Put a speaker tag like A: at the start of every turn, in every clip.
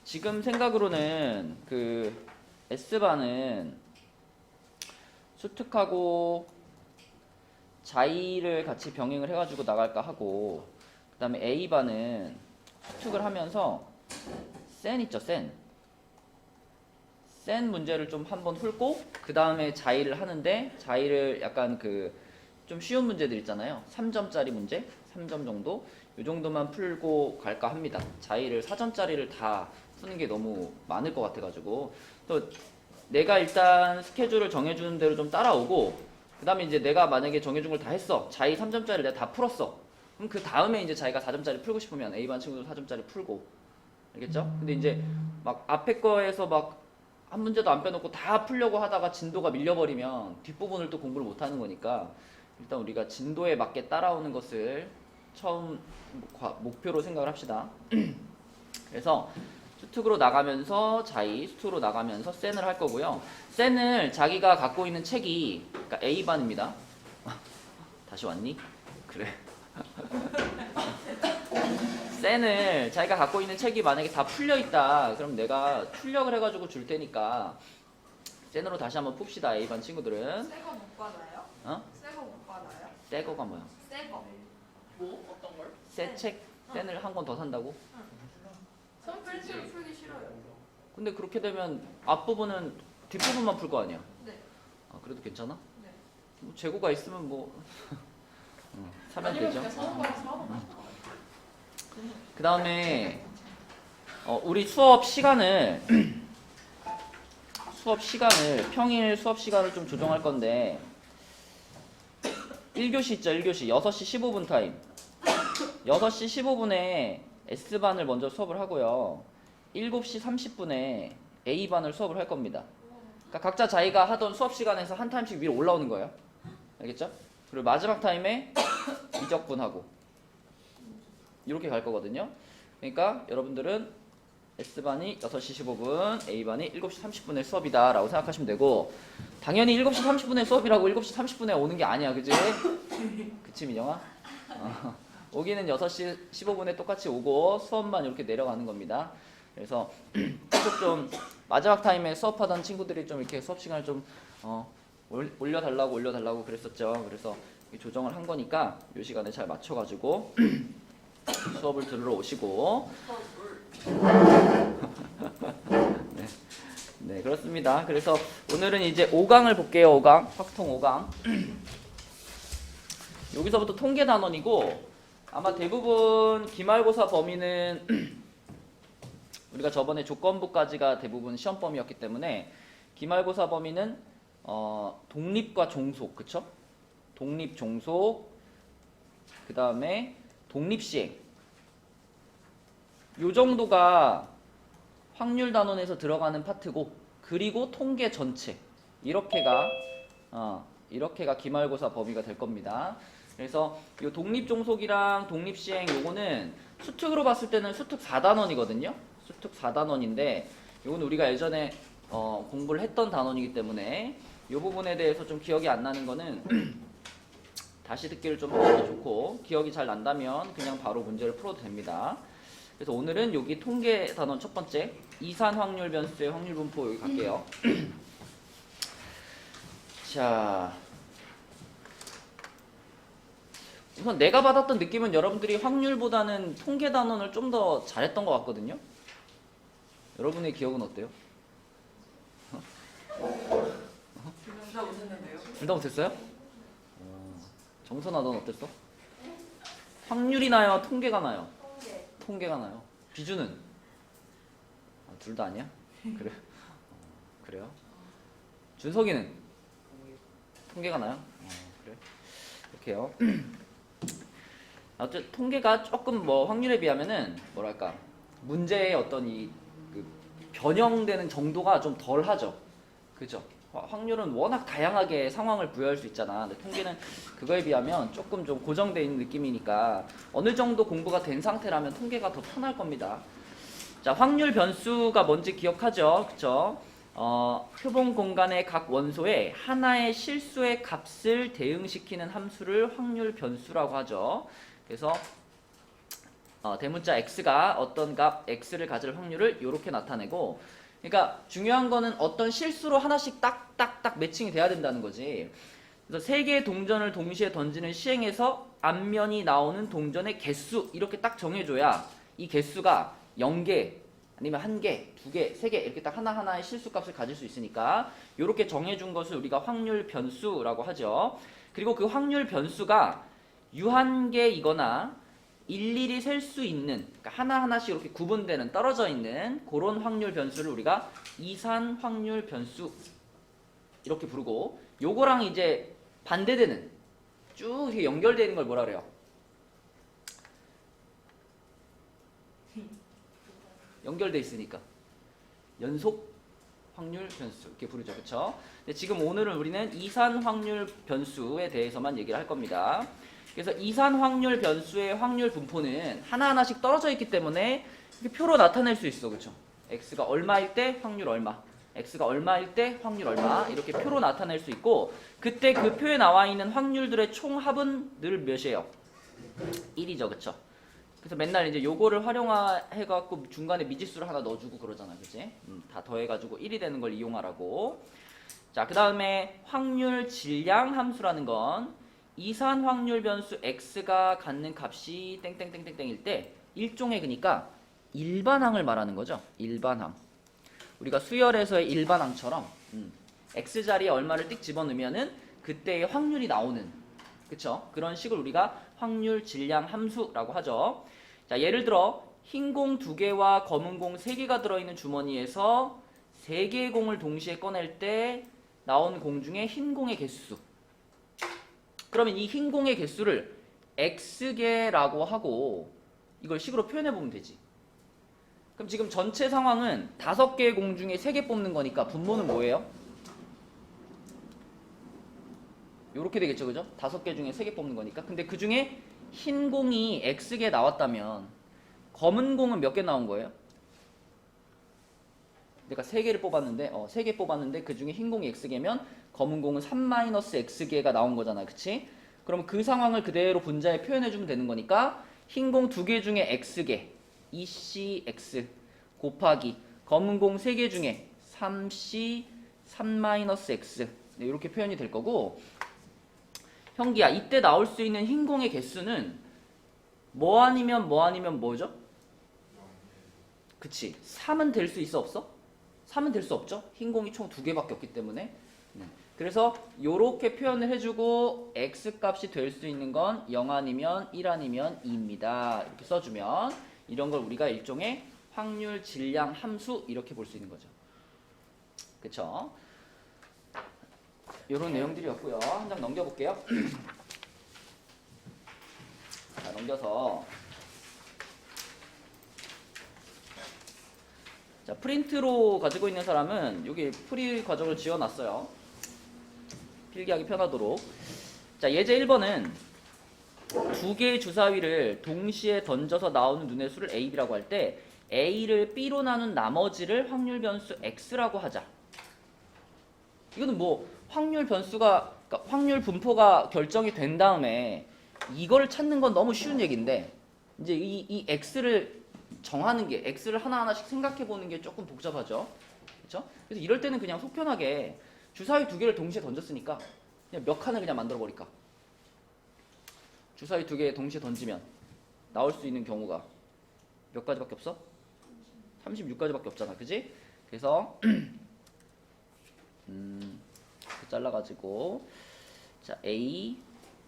A: 지금 생각으로는 그 S반은 수특하고 자이를 같이 병행을 해가지고 나갈까 하고, 그 다음에 A반은 수특을 하면서 센 있죠, 센 문제를 좀 한번 풀고 그 다음에 자이를 하는데, 자이를 약간 그 좀 쉬운 문제들 있잖아요, 3점짜리 문제 3점 정도, 이 정도만 풀고 갈까 합니다. 자이를 4점짜리를 다 푸는 게 너무 많을 것 같아가지고, 또 내가 일단 스케줄을 정해주는 대로 좀 따라오고, 그 다음에 이제 내가 만약에 정해준 걸 다 했어, 자이 3점짜리를 내가 다 풀었어, 그럼 그 다음에 이제 자기가 4점짜리 풀고 싶으면 A반 친구도 4점짜리 풀고, 알겠죠? 근데 이제 막 앞에 거에서 막 한 문제도 안 빼놓고 다 풀려고 하다가 진도가 밀려버리면 뒷부분을 또 공부를 못하는 거니까, 일단 우리가 진도에 맞게 따라오는 것을 처음 목표로 생각을 합시다. 그래서 수특으로 나가면서 자이, 수특으로 나가면서 센을 할 거고요. 센을 자기가 갖고 있는 책이, 그러니까 A반입니다. 다시 왔니? 그래. 센을 자기가 갖고 있는 책이 만약에 다 풀려있다, 그럼 내가 출력을 해가지고 줄 테니까 센으로 다시 한번 풉시다. A반 친구들은.
B: 새 거 못 받아요?
A: 어?
B: 새 거 못 받아요?
A: 새 거가 뭐야?
B: 새 거.
C: 뭐? 어떤 걸?
A: 새 책? 센을 한 권 더 산다고?
B: 선필지를 풀기 싫어요.
A: 근데 그렇게 되면 앞부분은 뒷부분만 풀 거 아니야?
B: 네.
A: 아, 그래도 괜찮아?
B: 네.
A: 뭐 재고가 있으면 뭐 사면 되죠. 그 다음에 우리 수업 시간을 평일 수업 시간을 좀 조정할 건데, 1교시 있죠, 1교시 6시 15분 타임. 6시 15분에 S반을 먼저 수업을 하고요, 7시 30분에 A반을 수업을 할 겁니다. 그러니까 각자 자기가 하던 수업 시간에서 한 타임씩 위로 올라오는 거예요. 알겠죠? 그리고 마지막 타임에 이적분하고 이렇게 갈 거거든요. 그러니까 여러분들은 S반이 6시 15분, A반이 7시 30분에 수업이다 라고 생각하시면 되고, 당연히 7시 30분에 수업이라고 7시 30분에 오는 게 아니야, 그지? 그치, 민영아? 오기는 6시 15분에 똑같이 오고 수업만 이렇게 내려가는 겁니다. 그래서 계속 좀 마지막 타임에 수업하던 친구들이 좀 이렇게 수업 시간을 좀 올려달라고 그랬었죠. 그래서 조정을 한 거니까 이 시간에 잘 맞춰가지고 수업을 들으러 오시고. 네. 네, 그렇습니다. 그래서 오늘은 이제 5강을 볼게요. 5강, 확통 5강. 여기서부터 통계 단원이고, 아마 대부분 기말고사 범위는 우리가 저번에 조건부까지가 대부분 시험 범위였기 때문에, 기말고사 범위는 독립과 종속, 그쵸? 독립, 종속, 그 다음에 독립시행, 요 정도가 확률 단원에서 들어가는 파트고, 그리고 통계 전체, 이렇게가 기말고사 범위가 될 겁니다. 그래서 이 독립종속이랑 독립시행, 요거는 수특으로 봤을 때는 수특 4단원이거든요. 수특 4단원인데 요건 우리가 예전에 공부를 했던 단원이기 때문에 이 부분에 대해서 좀 기억이 안 나는 거는 다시 듣기를 좀 하시면 좋고, 기억이 잘 난다면 그냥 바로 문제를 풀어도 됩니다. 그래서 오늘은 여기 통계 단원 첫 번째, 이산 확률 변수의 확률 분포 여기 갈게요. 자, 우선 내가 받았던 느낌은 여러분들이 확률보다는 통계 단원을 좀 더 잘했던 것 같거든요. 여러분의 기억은 어때요?
B: 둘 다 못했는데요?
A: 둘 다 못했어요? 정선아, 넌 어땠어? 확률이 나요? 통계가 나요? 통계가 나요. 비주는? 둘 다 아니야? 그래. 그래요? 준석이는? 통계가 나요? 그래. 이렇게요. 어쨌든 통계가 조금 뭐 확률에 비하면은 뭐랄까, 문제의 어떤 그 변형되는 정도가 좀 덜하죠. 그죠? 확률은 워낙 다양하게 상황을 부여할 수 있잖아. 근데 통계는 그거에 비하면 조금 좀 고정되어 있는 느낌이니까 어느 정도 공부가 된 상태라면 통계가 더 편할 겁니다. 자, 확률 변수가 뭔지 기억하죠? 그쵸? 표본 공간의 각 원소에 하나의 실수의 값을 대응시키는 함수를 확률 변수라고 하죠. 그래서 대문자 x가 어떤 값 x를 가질 확률을 이렇게 나타내고, 그러니까 중요한 거는 어떤 실수로 하나씩 딱딱딱 매칭이 돼야 된다는 거지. 그래서 세 개의 동전을 동시에 던지는 시행에서 앞면이 나오는 동전의 개수 이렇게 딱 정해줘야 이 개수가 0개 아니면 1개, 2개, 3개 이렇게 딱 하나하나의 실수값을 가질 수 있으니까 이렇게 정해준 것을 우리가 확률 변수라고 하죠. 그리고 그 확률 변수가 유한계이거나 일일이 셀 수 있는, 그러니까 하나하나씩 이렇게 구분되는 떨어져 있는 그런 확률 변수를 우리가 이산 확률 변수 이렇게 부르고, 요거랑 이제 반대되는 쭉 이렇게 연결되어 있는 걸 뭐라 그래요? 연결돼 있으니까 연속 확률 변수 이렇게 부르죠, 그렇죠? 근데 지금 오늘은 우리는 이산 확률 변수에 대해서만 얘기를 할 겁니다. 그래서 이산 확률 변수의 확률 분포는 하나하나씩 떨어져 있기 때문에 이렇게 표로 나타낼 수 있어, 그렇죠? x가 얼마일 때 확률 얼마, x가 얼마일 때 확률 얼마 이렇게 표로 나타낼 수 있고, 그때 그 표에 나와 있는 확률들의 총합은 늘 몇이에요? 1이죠, 그렇죠? 그래서 맨날 이제 요거를 활용해갖고 중간에 미지수를 하나 넣어주고 그러잖아, 그치? 다 더해가지고 1이 되는 걸 이용하라고. 자, 그 다음에 확률 질량 함수라는 건 이산 확률 변수 x가 갖는 값이 땡땡땡땡땡일 때 일종의, 그러니까 일반항을 말하는 거죠. 일반항. 우리가 수열에서의 일반항처럼 x 자리에 얼마를 띡 집어넣으면은 그때의 확률이 나오는, 그쵸? 그런 식을 우리가 확률 질량 함수라고 하죠. 자, 예를 들어 흰 공 2개와 검은 공 3개가 들어있는 주머니에서 3개의 공을 동시에 꺼낼 때 나온 공 중에 흰 공의 개수, 그러면 이 흰 공의 개수를 x개라고 하고 이걸 식으로 표현해 보면 되지. 그럼 지금 전체 상황은 5개의 공 중에 3개 뽑는 거니까 분모는 뭐예요? 요렇게 되겠죠, 그죠? 5개 중에 3개 뽑는 거니까. 근데 그 중에 흰 공이 x개 나왔다면 검은 공은 몇 개 나온 거예요? 내가 3개를 뽑았는데 3개 뽑았는데 그 중에 흰 공이 x개면 검은 공은 3-x개가 나온 거잖아, 그치? 그럼 그 상황을 그대로 분자에 표현해주면 되는 거니까 흰 공 2개 중에 x개 2cx 곱하기 검은 공 3개 중에 3c 3-x 이렇게 표현이 될 거고, 형기야, 이때 나올 수 있는 흰 공의 개수는 뭐 아니면 뭐죠? 그치, 3은 될 수 있어, 없어? 3은 될 수 없죠? 흰 공이 총 2개밖에 없기 때문에. 그래서 요렇게 표현을 해주고 x 값이 될 수 있는 건 0 아니면 1 아니면 2입니다. 이렇게 써주면 이런 걸 우리가 일종의 확률 질량 함수 이렇게 볼 수 있는 거죠. 그쵸? 요런 내용들이었고요. 한 장 넘겨볼게요. 자, 넘겨서 자, 프린트로 가지고 있는 사람은 여기 풀이 과정을 지어놨어요. 필기하기 편하도록. 자, 예제 1번은 2개의 주사위를 동시에 던져서 나오는 눈의 수를 A, B라고 할 때 A를 B로 나눈 나머지를 확률 변수 X라고 하자. 이거는 뭐 확률 변수가, 그러니까 확률 분포가 결정이 된 다음에 이걸 찾는 건 너무 쉬운 얘기인데, 이제 이 X를 정하는 게, X를 하나하나씩 생각해 보는 게 조금 복잡하죠. 그렇죠? 그래서 이럴 때는 그냥 속편하게 주사위 2개를 동시에 던졌으니까 그냥 몇 칸을 그냥 만들어 버릴까? 주사위 2개 동시에 던지면 나올 수 있는 경우가 몇 가지밖에 없어? 36가지밖에 없잖아, 그지? 그래서 잘라가지고 자, A,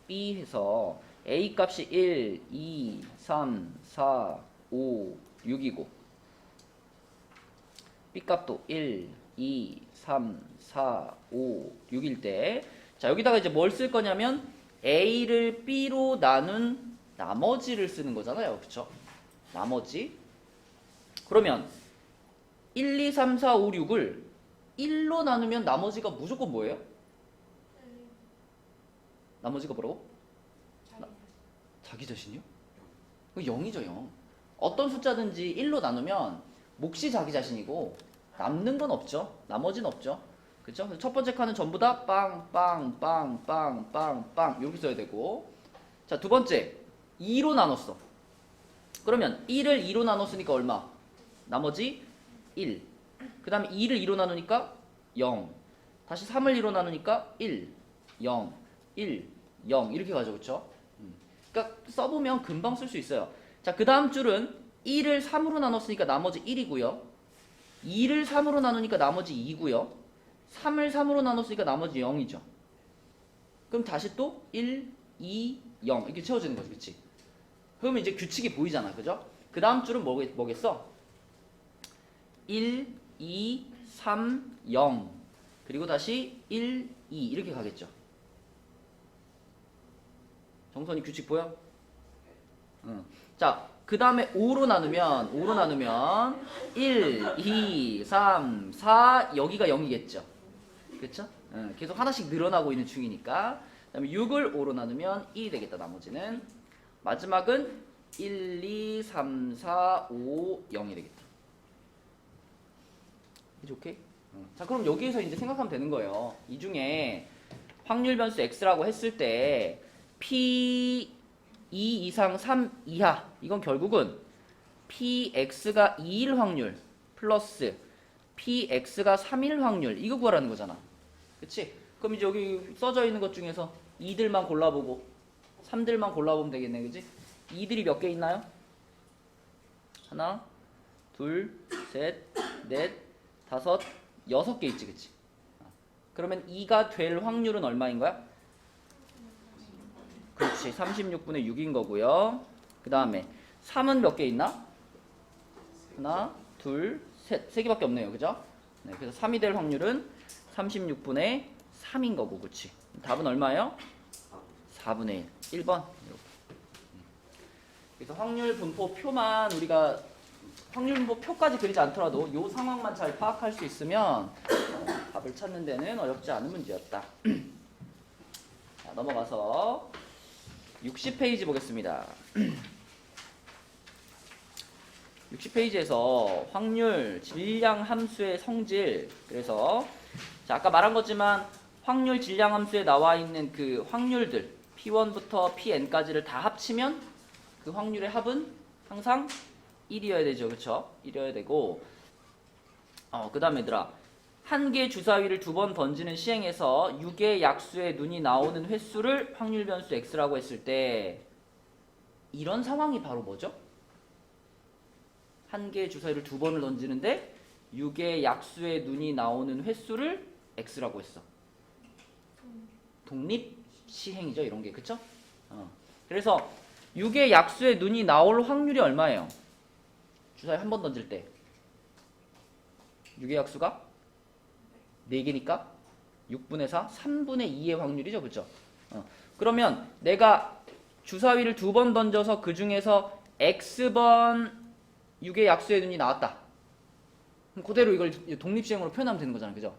A: B 해서 A 값이 1, 2, 3, 4, 5, 6이고 B 값도 1, 2, 3, 4, 5, 6일 때, 자, 여기다가 이제 뭘 쓸 거냐면 A를 B로 나눈 나머지를 쓰는 거잖아요, 그쵸? 나머지. 그러면 1, 2, 3, 4, 5, 6을 1로 나누면 나머지가 무조건 뭐예요? 나머지가 뭐라고? 자기 자신이요? 0이죠, 0. 어떤 숫자든지 1로 나누면 몫이 자기 자신이고 남는 건 없죠. 나머지는 없죠. 그쵸? 그래서 첫 번째 칸은 전부 다 빵, 빵, 빵, 빵, 빵, 빵 이렇게 써야 되고, 자, 두 번째 2로 나눴어. 그러면 1을 2로 나눴으니까 얼마? 나머지 1. 그 다음에 2를 2로 나누니까 0. 다시 3을 2로 나누니까 1, 0, 1, 0 이렇게 가죠. 그쵸? 그러니까 써보면 금방 쓸 수 있어요. 자, 그 다음 줄은 1을 3으로 나눴으니까 나머지 1이고요. 2를 3으로 나누니까 나머지 2고요. 3을 3으로 나눴으니까 나머지 0이죠. 그럼 다시 또 1, 2, 0 이렇게 채워지는 거지. 그치? 그러면 이제 규칙이 보이잖아. 그죠? 그 다음 줄은 뭐겠어? 1, 2, 3, 0 그리고 다시 1, 2 이렇게 가겠죠. 정선이 규칙 보여? 응. 자, 그 다음에 5로 나누면 1, 2, 3, 4 여기가 0이겠죠. 그쵸? 응. 계속 하나씩 늘어나고 있는 중이니까. 그 다음에 6을 5로 나누면 2 되겠다. 나머지는. 마지막은 1, 2, 3, 4, 5, 0이 되겠다. 이제 오케이? 자, 그럼 여기에서 이제 생각하면 되는 거예요. 이 중에 확률 변수 x라고 했을 때 p 2 이상 3 이하 이건 결국은 px가 2일 확률 플러스 px가 3일 확률 이거 구하라는 거잖아. 그치? 그럼 이제 여기 써져 있는 것 중에서 2들만 골라보고 3들만 골라보면 되겠네. 그치? 2들이 몇 개 있나요? 하나, 둘, 셋, 넷, 다섯, 6개 있지. 그치? 그러면 2가 될 확률은 얼마인 거야? 그렇지. 36분의 6인 거고요. 그 다음에 3은 몇 개 있나? 하나, 둘, 셋. 3개밖에 없네요. 그죠? 네, 그래서 3이 될 확률은 36분의 3인 거고. 그치? 답은 얼마예요? 4분의 1. 1번. 그래서 확률 분포 표만 우리가 확률 분포 표까지 그리지 않더라도 이 상황만 잘 파악할 수 있으면 답을 찾는 데는 어렵지 않은 문제였다. 자, 넘어가서 60페이지 보겠습니다. 60페이지에서 확률, 질량 함수의 성질. 그래서 자, 아까 말한 거지만 확률, 질량 함수에 나와 있는 그 확률들 P1부터 Pn까지를 다 합치면 그 확률의 합은 항상 1이어야 되죠. 그쵸? 1이어야 되고 그 다음에 얘들아 한 개 주사위를 2번 던지는 시행에서 6의 약수의 눈이 나오는 횟수를 확률 변수 x라고 했을 때 이런 상황이 바로 뭐죠? 한 개의 주사위를 2번을 던지는데 6의 약수의 눈이 나오는 횟수를 x라고 했어. 독립 시행이죠. 이런 게. 그쵸? 그래서 6의 약수의 눈이 나올 확률이 얼마예요? 주사위 한 번 던질 때 6의 약수가 4개니까 6분의 4, 3분의 2의 확률이죠. 그쵸? 그러면 내가 주사위를 2번 던져서 그 중에서 x번 6의 약수의 눈이 나왔다. 그럼 그대로 이걸 독립시행으로 표현하면 되는 거잖아요. 그죠?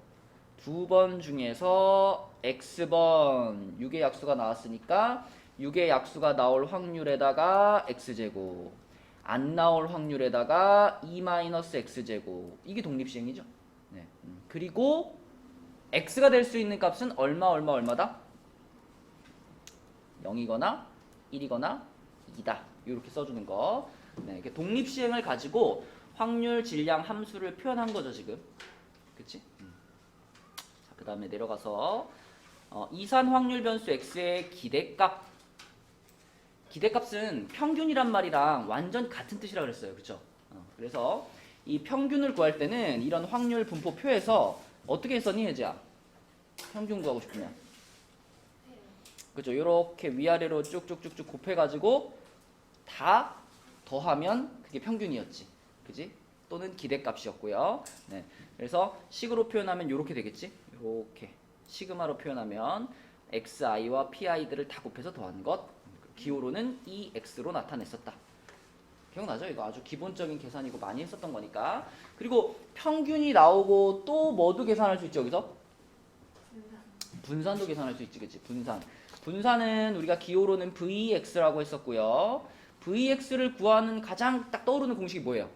A: 2번 중에서 x번 6의 약수가 나왔으니까 6의 약수가 나올 확률에다가 x제곱, 안 나올 확률에다가 2-x제곱. 이게 독립시행이죠. 네. 그리고 x가 될 수 있는 값은 얼마다? 0이거나 1이거나 2다. 이렇게 써주는 거. 네, 이렇게 독립시행을 가지고 확률, 질량, 함수를 표현한 거죠 지금. 그치? 자, 그 다음에 내려가서 이산 확률 변수 x의 기대값. 기대값은 평균이란 말이랑 완전 같은 뜻이라 그랬어요. 그쵸? 그래서 이 평균을 구할 때는 이런 확률 분포 표에서 어떻게 했었니, 혜지야? 평균 구하고 싶으면. 그죠? 이렇게 위아래로 쭉쭉쭉쭉 곱해가지고 다 더하면 그게 평균이었지. 그지? 또는 기대값이었고요. 네. 그래서 식으로 표현하면 이렇게 되겠지? 이렇게. 시그마로 표현하면 xi와 pi들을 다 곱해서 더한 것. 기호로는 ex로 나타냈었다. 기억나죠? 이거 아주 기본적인 계산이고 많이 했었던 거니까. 그리고 평균이 나오고 또 뭐도 계산할 수 있죠, 여기서? 분산도 계산할 수 있지, 그치? 분산은 우리가 기호로는 vx라고 했었고요. vx를 구하는 가장 딱 떠오르는 공식이 뭐예요?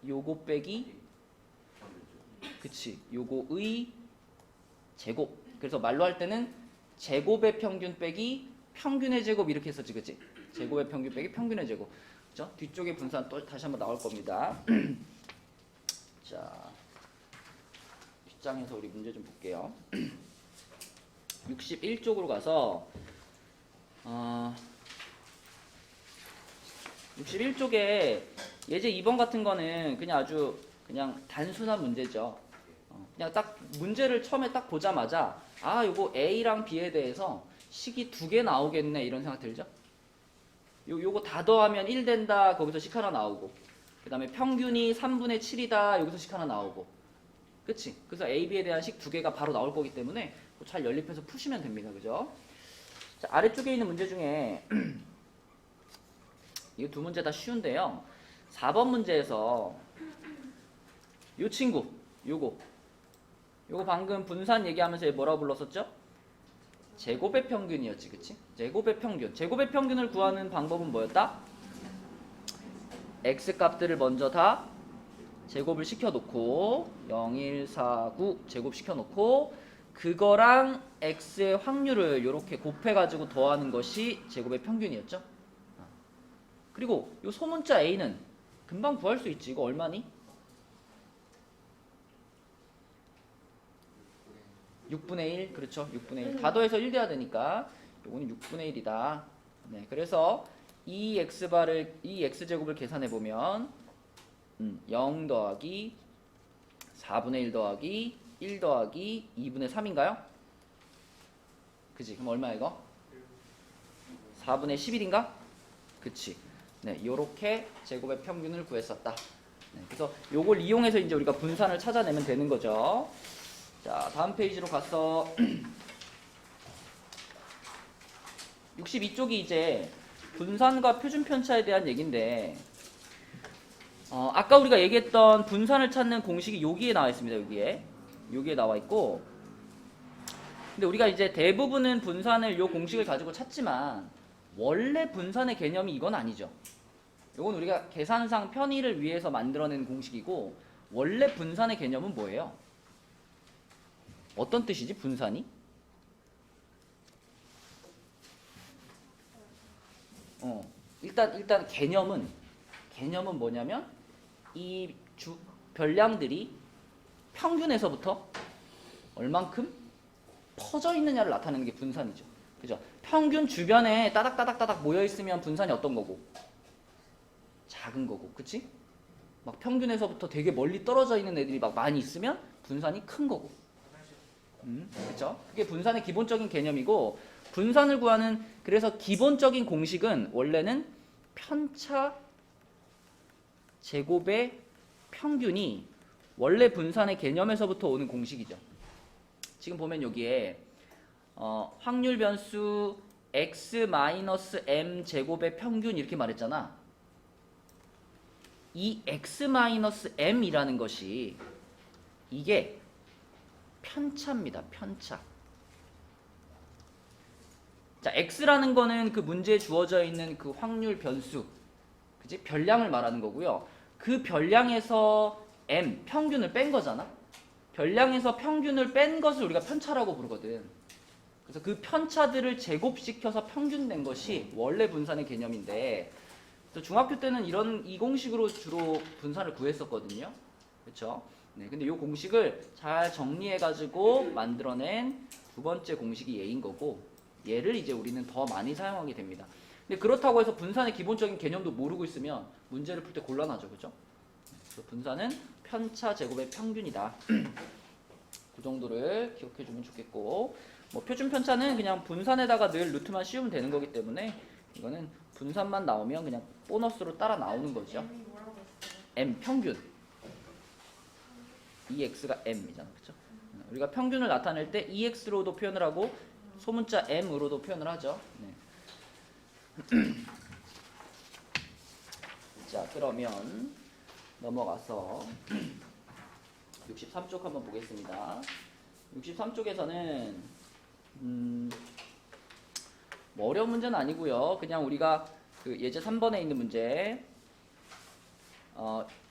A: 요거 빼기, 그치? 요거의 제곱. 그래서 말로 할 때는 제곱의 평균 빼기 평균의 제곱 이렇게 했었지, 그치? 제곱의 평균 빼기 평균의 제곱. 그죠? 뒤쪽에 분산 또 다시 한번 나올 겁니다. 자, 뒷장에서 우리 문제 좀 볼게요. 61쪽으로 가서 61쪽에 예제 2번 같은 거는 그냥 아주 그냥 단순한 문제죠. 그냥 딱 문제를 처음에 딱 보자마자 아, 요거 A랑 B에 대해서 식이 2개 나오겠네 이런 생각 들죠? 요거 다 더하면 1 된다. 거기서 식 하나 나오고. 그 다음에 평균이 3분의 7이다. 여기서 식 하나 나오고. 그치? 그래서 A, B에 대한 식 2개가 바로 나올 거기 때문에 잘 연립해서 푸시면 됩니다. 그죠? 자, 아래쪽에 있는 문제 중에 이 두 문제 다 쉬운데요. 4번 문제에서 요 친구, 요거 방금 분산 얘기하면서 얘 뭐라고 불렀었죠? 제곱의 평균이었지, 그치? 제곱의 평균. 제곱의 평균을 구하는 방법은 뭐였다? x 값들을 먼저 다 제곱을 시켜놓고 0, 1, 4, 9 제곱 시켜놓고 그거랑 x의 확률을 이렇게 곱해가지고 더하는 것이 제곱의 평균이었죠. 그리고 이 소문자 a는 금방 구할 수 있지. 이거 얼마니? 6분의 1, 그렇죠. 6분의 1. 다 더해서 1 돼야 되니까 요거는 6분의 1이다. 네, 그래서 이 x제곱을 계산해 보면 0 더하기 4분의 1 더하기 1 더하기 2분의 3인가요? 그치? 그럼 얼마야 이거? 4분의 11인가? 그치? 네, 요렇게 제곱의 평균을 구했었다. 네, 그래서 요걸 이용해서 이제 우리가 분산을 찾아내면 되는 거죠. 자, 다음 페이지로 가서 62쪽이 이제 분산과 표준 편차에 대한 얘기인데 아까 우리가 얘기했던 분산을 찾는 공식이 여기에 나와 있습니다. 여기에 나와 있고, 근데 우리가 이제 대부분은 분산을 요 공식을 가지고 찾지만 원래 분산의 개념이 이건 아니죠. 이건 우리가 계산상 편의를 위해서 만들어낸 공식이고, 원래 분산의 개념은 뭐예요? 어떤 뜻이지, 분산이? 일단 개념은 뭐냐면 이 별량들이 평균에서부터 얼만큼 퍼져 있느냐를 나타내는 게 분산이죠. 그죠? 평균 주변에 따닥따닥따닥 모여 있으면 분산이 어떤 거고? 작은 거고, 그치? 막 평균에서부터 되게 멀리 떨어져 있는 애들이 막 많이 있으면 분산이 큰 거고. 그쵸? 그게 분산의 기본적인 개념이고, 분산을 구하는 그래서 기본적인 공식은 원래는 편차 제곱의 평균이 원래 분산의 개념에서부터 오는 공식이죠. 지금 보면 여기에 확률 변수 x-m 제곱의 평균 이렇게 말했잖아. 이 x-m이라는 것이 이게 편차입니다. 편차. 자, x라는 거는 그 문제에 주어져 있는 그 확률 변수, 그치? 별량을 말하는 거고요. 그 별량에서 m, 평균을 뺀 거잖아. 별량에서 평균을 뺀 것을 우리가 편차라고 부르거든. 그래서 그 편차들을 제곱시켜서 평균 낸 것이 원래 분산의 개념인데, 그래서 중학교 때는 이 공식으로 주로 분산을 구했었거든요. 그렇죠? 네, 근데 이 공식을 잘 정리해가지고 만들어낸 두 번째 공식이 얘인 거고, 얘를 이제 우리는 더 많이 사용하게 됩니다. 근데 그렇다고 해서 분산의 기본적인 개념도 모르고 있으면 문제를 풀 때 곤란하죠, 그죠? 그래서 분산은 편차 제곱의 평균이다. 그 정도를 기억해주면 좋겠고, 뭐 표준 편차는 그냥 분산에다가 늘 루트만 씌우면 되는 거기 때문에 이거는 분산만 나오면 그냥 보너스로 따라 나오는 거죠. m 평균. EX가 M이잖아, 그렇죠? 우리가 평균을 나타낼 때 EX로도 표현을 하고 소문자 M으로도 표현을 하죠. 네. 자, 그러면 넘어가서 63쪽 한번 보겠습니다. 63쪽에서는 뭐 어려운 문제는 아니고요. 그냥 우리가 그 예제 3번에 있는 문제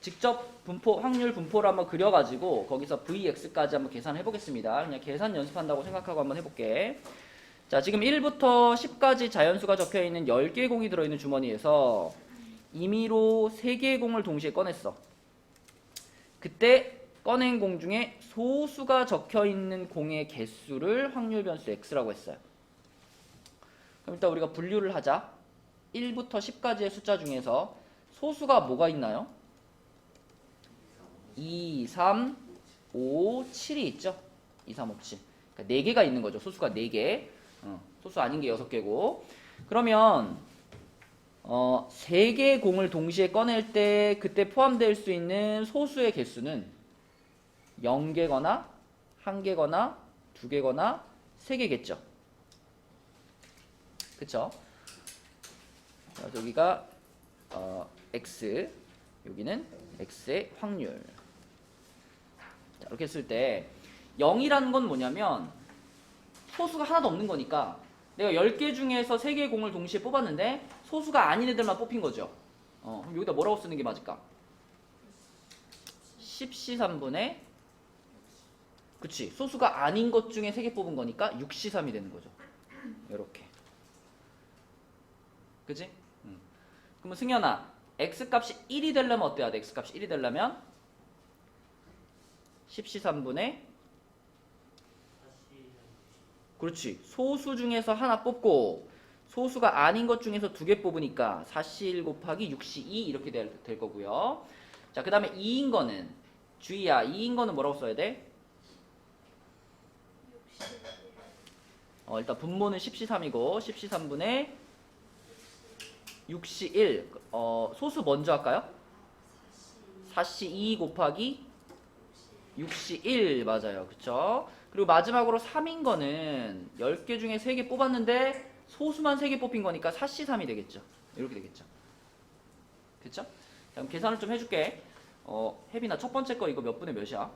A: 직접 분포, 확률 분포를 한번 그려가지고 거기서 VX까지 한번 계산해 보겠습니다. 그냥 계산 연습한다고 생각하고 한번 해볼게. 자, 지금 1부터 10까지 자연수가 적혀 있는 10개의 공이 들어 있는 주머니에서 임의로 3개의 공을 동시에 꺼냈어. 그때 꺼낸 공 중에 소수가 적혀 있는 공의 개수를 확률 변수 x라고 했어요. 그럼 일단 우리가 분류를 하자. 1부터 10까지의 숫자 중에서 소수가 뭐가 있나요? 2, 3, 5, 7이 있죠? 2, 3, 5, 7. 그러니까 4개가 있는 거죠. 소수가 4개. 소수 아닌 게 6개고. 그러면 3개의 공을 동시에 꺼낼 때 그때 포함될 수 있는 소수의 개수는 0개거나 1개거나 2개거나 3개겠죠. 그쵸? 그래서 여기가 x, 여기는 x의 확률. 자, 이렇게 했을 때 0이라는 건 뭐냐면 소수가 하나도 없는 거니까 내가 10개 중에서 3개의 공을 동시에 뽑았는데 소수가 아닌 애들만 뽑힌 거죠. 그럼 여기다 뭐라고 쓰는 게 맞을까? 10C3분의 그치, 소수가 아닌 것 중에 3개 뽑은 거니까 6C3이 되는 거죠. 이렇게. 그치? 그러면 승현아, x값이 1이 되려면 어때야 돼? x값이 1이 되려면 10C3분의 그렇지. 소수 중에서 하나 뽑고 소수가 아닌 것 중에서 2개 뽑으니까 4C1 곱하기 6C2 이렇게 될 거고요. 자, 그 다음에 2인 거는 주희야, 2인 거는 뭐라고 써야 돼? 일단 분모는 10C3이고 10C3분의 6C1 소수 먼저 할까요? 4C2 곱하기 6C1 맞아요. 그쵸? 그리고 마지막으로 3인 거는 10개 중에 3개 뽑았는데 소수만 3개 뽑힌 거니까 4C3이 되겠죠. 이렇게 되겠죠. 그쵸? 자, 그럼 계산을 좀 해줄게. 혜빈아, 첫 번째 거 이거 몇 분의 몇이야?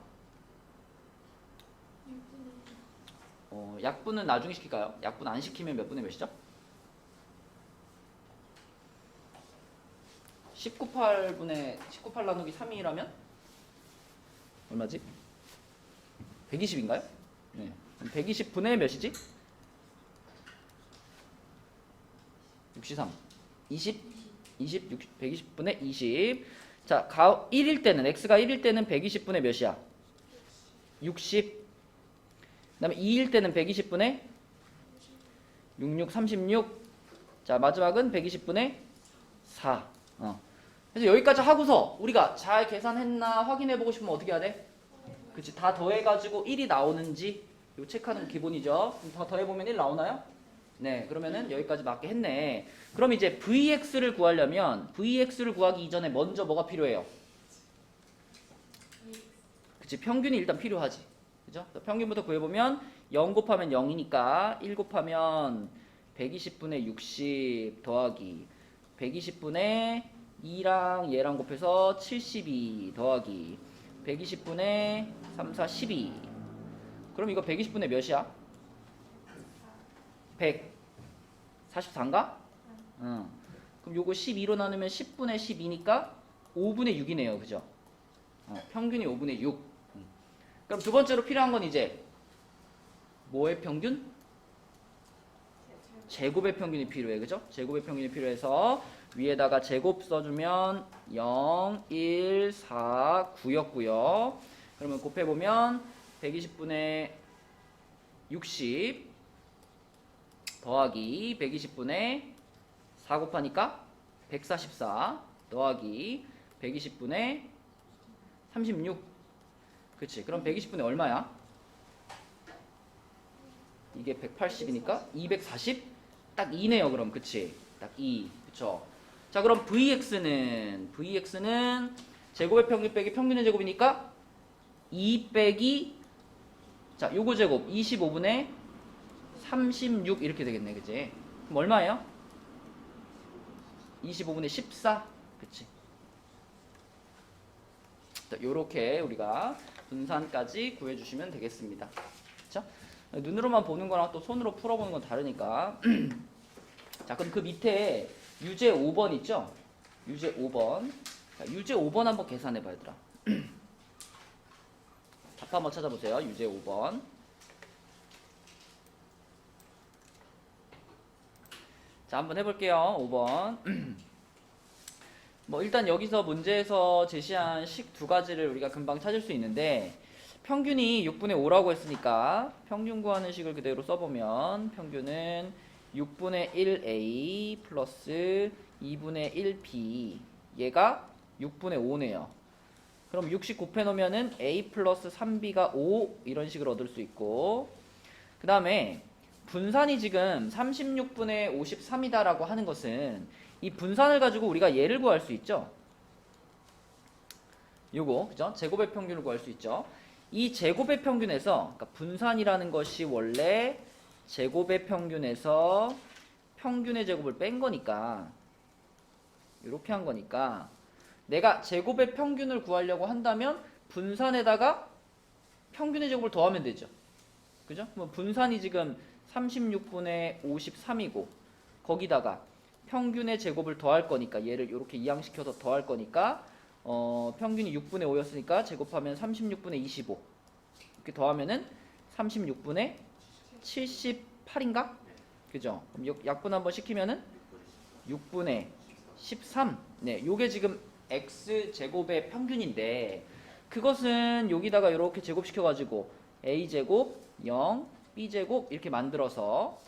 A: 약분은 나중에 시킬까요? 약분 안 시키면 몇 분의 몇이죠? 19 나누기 3이라면 얼마지? 120인가요? 네. 120분의 몇이지? 63. 120분의 20. 자, 1일 때는 x가 1일 때는 120분의 몇이야? 60. 그다음에 2일 때는 120분의 36. 자, 마지막은 120분의 4. 그래서 여기까지 하고서 우리가 잘 계산했나 확인해 보고 싶으면 어떻게 해야 돼? 그치, 다 더해가지고 1이 나오는지 이거 체크하는 게 기본이죠. 다 더해보면 1 나오나요? 네, 그러면은 여기까지 맞게 했네. 그럼 이제 VX를 구하려면 VX를 구하기 이전에 먼저 뭐가 필요해요? 그치, 평균이 일단 필요하지. 그죠? 평균부터 구해보면 0 곱하면 0이니까 1 곱하면 120분의 60 더하기 120분의 2랑 얘랑 곱해서 72 더하기 120분의 3, 4, 12. 그럼 이거 120분의 몇이야? 144인가? 응. 그럼 요거 12로 나누면 10분의 12니까 5분의 6이네요. 그죠? 평균이 5분의 6. 그럼 두 번째로 필요한 건 이제 뭐의 평균? 제곱의 평균이 필요해. 그죠? 제곱의 평균이 필요해서 위에다가 제곱 써주면 0, 1, 4, 9였고요. 그러면 곱해보면 120분의 60 더하기 120분의 4 곱하니까 144 더하기 120분의 36. 그치? 그럼 120분의 얼마야? 이게 180이니까 240? 딱 2네요. 그럼 그치? 딱 2. 그쵸? 자, 그럼 VX는 제곱의 평균 빼기 평균의 제곱이니까 2 빼기 자, 요거 제곱 25분의 36 이렇게 되겠네. 그치? 그럼 얼마예요? 25분의 14. 그치? 자, 요렇게 우리가 분산까지 구해주시면 되겠습니다. 그쵸? 눈으로만 보는 거랑 또 손으로 풀어보는 건 다르니까. 자, 그럼 그 밑에 유제 5번 있죠? 유제 5번. 자, 유제 5번 한번 계산해봐, 얘들아. 답 한번 찾아보세요. 유제 5번. 자, 한번 해볼게요. 5번. 뭐 일단 여기서 문제에서 제시한 식 두 가지를 우리가 금방 찾을 수 있는데 평균이 6분의 5라고 했으니까 평균 구하는 식을 그대로 써보면 평균은 6분의 1a 플러스 2분의 1b 얘가 6분의 5네요. 그럼 60 곱해놓으면은 a 플러스 3b가 5 이런 식을 얻을 수 있고 그 다음에 분산이 지금 36분의 53이다라고 하는 것은 이 분산을 가지고 우리가 얘를 구할 수 있죠. 요거 그죠? 제곱의 평균을 구할 수 있죠. 이 제곱의 평균에서 그러니까 분산이라는 것이 원래 제곱의 평균에서 평균의 제곱을 뺀 거니까 이렇게 한 거니까 내가 제곱의 평균을 구하려고 한다면 분산에다가 평균의 제곱을 더하면 되죠. 그죠? 뭐 분산이 지금 36분의 53이고 거기다가 평균의 제곱을 더할 거니까 얘를 이렇게 이항시켜서 더할 거니까 평균이 6분의 5였으니까 제곱하면 36분의 25 이렇게 더하면은 36분의 78인가? 그죠? 그럼 약분 한번 시키면은 6분의 13 네, 요게 지금 x제곱의 평균인데 그것은 여기다가 이렇게 제곱시켜가지고 a제곱 0 b제곱 이렇게 만들어서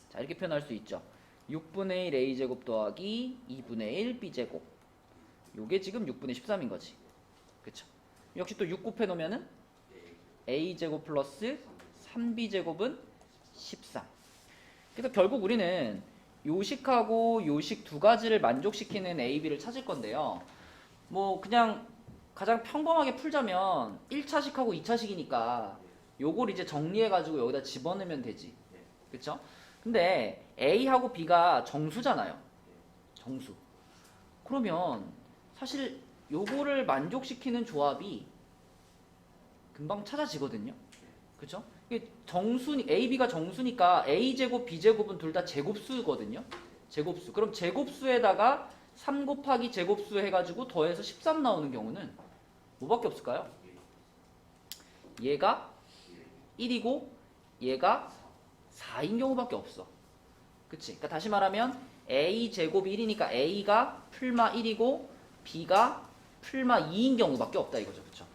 A: 자 이렇게 표현할 수 있죠. 6분의 1 a제곱 더하기 2분의 1 b제곱 요게 지금 6분의 13인 거지. 그쵸? 역시 또 6 곱해 놓으면은 a제곱 플러스 3b제곱은 13. 그래서 결국 우리는 요식하고 요식 두 가지를 만족시키는 a, b를 찾을 건데요. 뭐 그냥 가장 평범하게 풀자면 1차식하고 2차식이니까 요걸 이제 정리해가지고 여기다 집어넣으면 되지. 그쵸? 근데 a하고 b가 정수잖아요. 정수. 그러면 사실 요거를 만족시키는 조합이 금방 찾아지거든요. 그쵸? 이게 정수, a, b가 정수니까 a제곱, b제곱은 둘 다 제곱수거든요. 제곱수. 그럼 제곱수에다가 3 곱하기 제곱수 해가지고 더해서 13 나오는 경우는 뭐밖에 없을까요? 얘가 1이고 얘가 4인 경우밖에 없어. 그치? 그러니까 다시 말하면 a제곱이 1이니까 a가 풀마 1이고 b가 풀마 2인 경우밖에 없다 이거죠. 그쵸?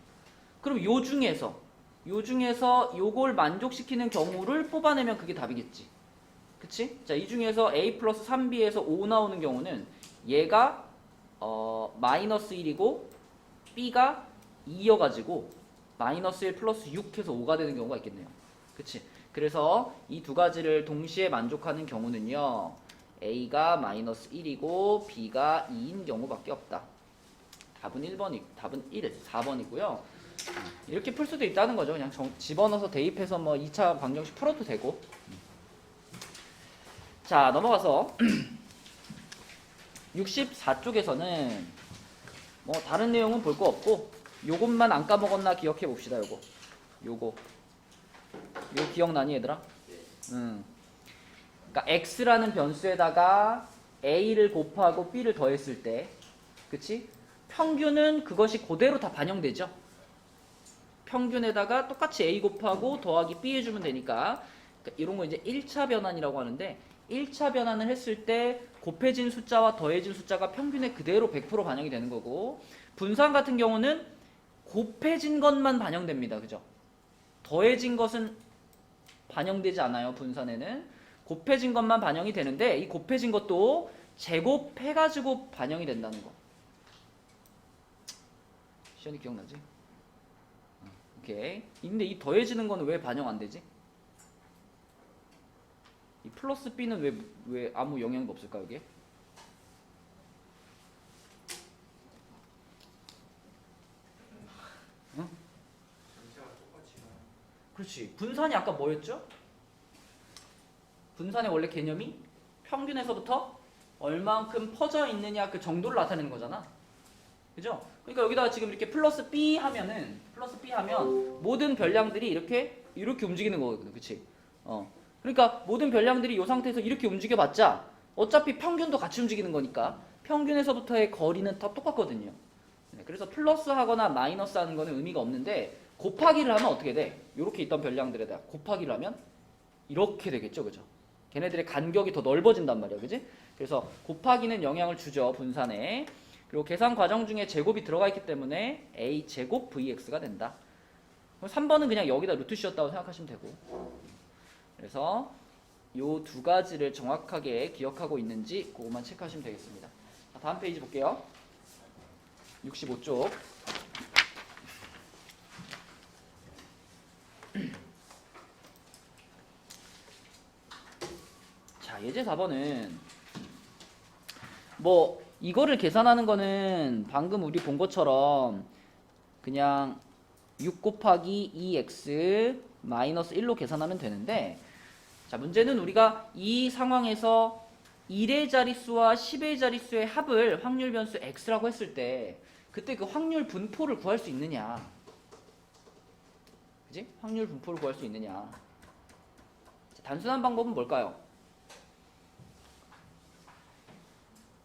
A: 그럼 요 중에서 요걸 만족시키는 경우를 뽑아내면 그게 답이겠지. 그치? 자, 이 중에서 a 플러스 3b에서 5 나오는 경우는 얘가 마이너스 1이고 b가 2여가지고 마이너스 1 플러스 6 해서 5가 되는 경우가 있겠네요. 그치? 그래서 이 두 가지를 동시에 만족하는 경우는요. a가 마이너스 1이고 b가 2인 경우밖에 없다. 답은 4번이고요. 이렇게 풀 수도 있다는 거죠. 그냥 집어넣어서 대입해서 뭐 2차 방정식 풀어도 되고. 자, 넘어가서 64쪽에서는 뭐 다른 내용은 볼 거 없고 요것만 안 까먹었나 기억해 봅시다. 요거 기억나니 얘들아? 그러니까 x라는 변수에다가 a를 곱하고 b를 더했을 때 그치? 평균은 그것이 그대로 다 반영되죠. 평균에다가 똑같이 a 곱하고 더하기 b 해주면 되니까 그러니까 이런 거 이제 1차 변환이라고 하는데 1차 변환을 했을 때 곱해진 숫자와 더해진 숫자가 평균에 그대로 100% 반영이 되는 거고 분산 같은 경우는 곱해진 것만 반영됩니다. 그죠? 더해진 것은 반영되지 않아요. 분산에는 곱해진 것만 반영이 되는데 이 곱해진 것도 제곱해가지고 반영이 된다는 거. 시연이 기억나지? 오케이. 근데 이 더해지는 거는 왜 반영 안 되지? 이 플러스 b는 왜 아무 영향도 없을까 여기에? 응? 그렇지. 분산이 아까 뭐였죠? 분산의 원래 개념이 평균에서부터 얼만큼 퍼져 있느냐 그 정도를 나타내는 거잖아. 그죠? 그러니까 여기다가 지금 이렇게 플러스 b 하면 모든 별량들이 이렇게 움직이는 거거든. 그치? 그러니까 모든 별량들이 이 상태에서 이렇게 움직여봤자 어차피 평균도 같이 움직이는 거니까 평균에서부터의 거리는 다 똑같거든요. 네, 그래서 플러스 하거나 마이너스 하는 거는 의미가 없는데 곱하기를 하면 어떻게 돼? 이렇게 있던 별량들에다가 곱하기를 하면 이렇게 되겠죠. 그죠? 걔네들의 간격이 더 넓어진단 말이야. 그지? 그래서 곱하기는 영향을 주죠. 분산에. 그리고 계산 과정 중에 제곱이 들어가 있기 때문에 a 제곱 vx가 된다. 3번은 그냥 여기다 루트 씌웠다고 생각하시면 되고. 그래서 요 두 가지를 정확하게 기억하고 있는지 그것만 체크하시면 되겠습니다. 자, 다음 페이지 볼게요. 65쪽. 자, 예제 4번은 뭐 이거를 계산하는 거는 방금 우리 본 것처럼 그냥 6 곱하기 2x 마이너스 1로 계산하면 되는데, 자, 문제는 우리가 이 상황에서 1의 자릿수와 10의 자릿수의 합을 확률 변수 x라고 했을 때 그때 그 확률 분포를 구할 수 있느냐. 그지? 확률 분포를 구할 수 있느냐. 자, 단순한 방법은 뭘까요?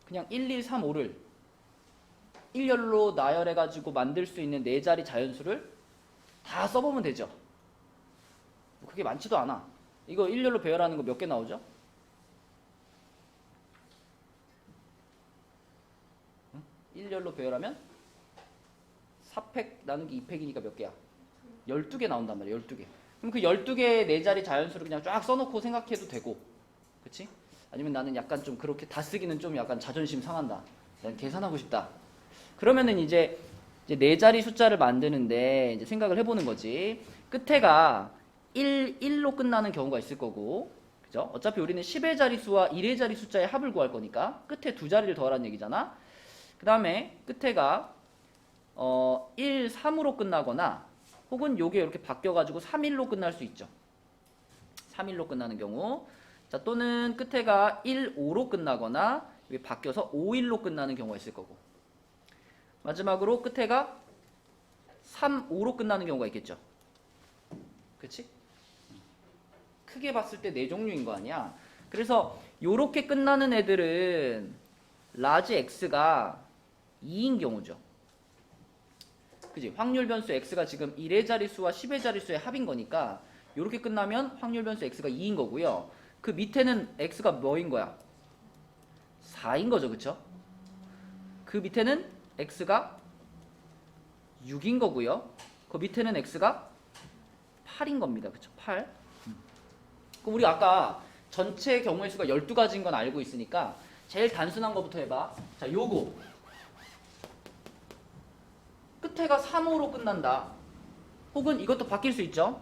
A: 그냥 1, 2, 3, 5를 일렬로 나열해가지고 만들 수 있는 4자리 자연수를 다 써보면 되죠. 그게 많지도 않아. 이거 일렬로 배열하는 거 몇 개 나오죠? 응? 일렬로 배열하면 4팩 나누기 2팩이니까 몇 개야? 12개 나온단 말이야. 12개. 그럼 그 12개의 4자리 자연수를 그냥 쫙 써놓고 생각해도 되고, 그치? 아니면 나는 약간 좀 그렇게 다 쓰기는 좀 약간 자존심 상한다. 난 계산하고 싶다. 그러면은 이제 4자리 숫자를 만드는데 이제 생각을 해보는 거지. 끝에가 1로 끝나는 경우가 있을 거고, 그죠? 어차피 우리는 10의 자릿수와 1의 자리 숫자의 합을 구할 거니까 끝에 2자리를 더하라는 얘기잖아. 그 다음에 끝에가 1, 3으로 끝나거나 혹은 요게 이렇게 바뀌어가지고 3일로 끝날 수 있죠. 3일로 끝나는 경우. 자, 또는 끝에가 1, 5로 끝나거나 이게 바뀌어서 5일로 끝나는 경우가 있을 거고, 마지막으로 끝에가 3, 5로 끝나는 경우가 있겠죠. 그치? 크게 봤을 때 4종류인 거 아니야. 그래서 요렇게 끝나는 애들은 라지 x가 2인 경우죠. 그치? 확률 변수 x가 지금 1의 자릿수와 10의 자릿수의 합인 거니까 요렇게 끝나면 확률 변수 x가 2인 거고요. 그 밑에는 x가 뭐인 거야? 4인 거죠. 그쵸? 그 밑에는 x가 6인 거고요. 그 밑에는 x가 8인 겁니다. 그쵸? 8. 그럼 우리 아까 전체 경우의 수가 12가지인 건 알고 있으니까 제일 단순한 거부터 해봐. 자, 요거 끝에가 3, 5로 끝난다. 혹은 이것도 바뀔 수 있죠.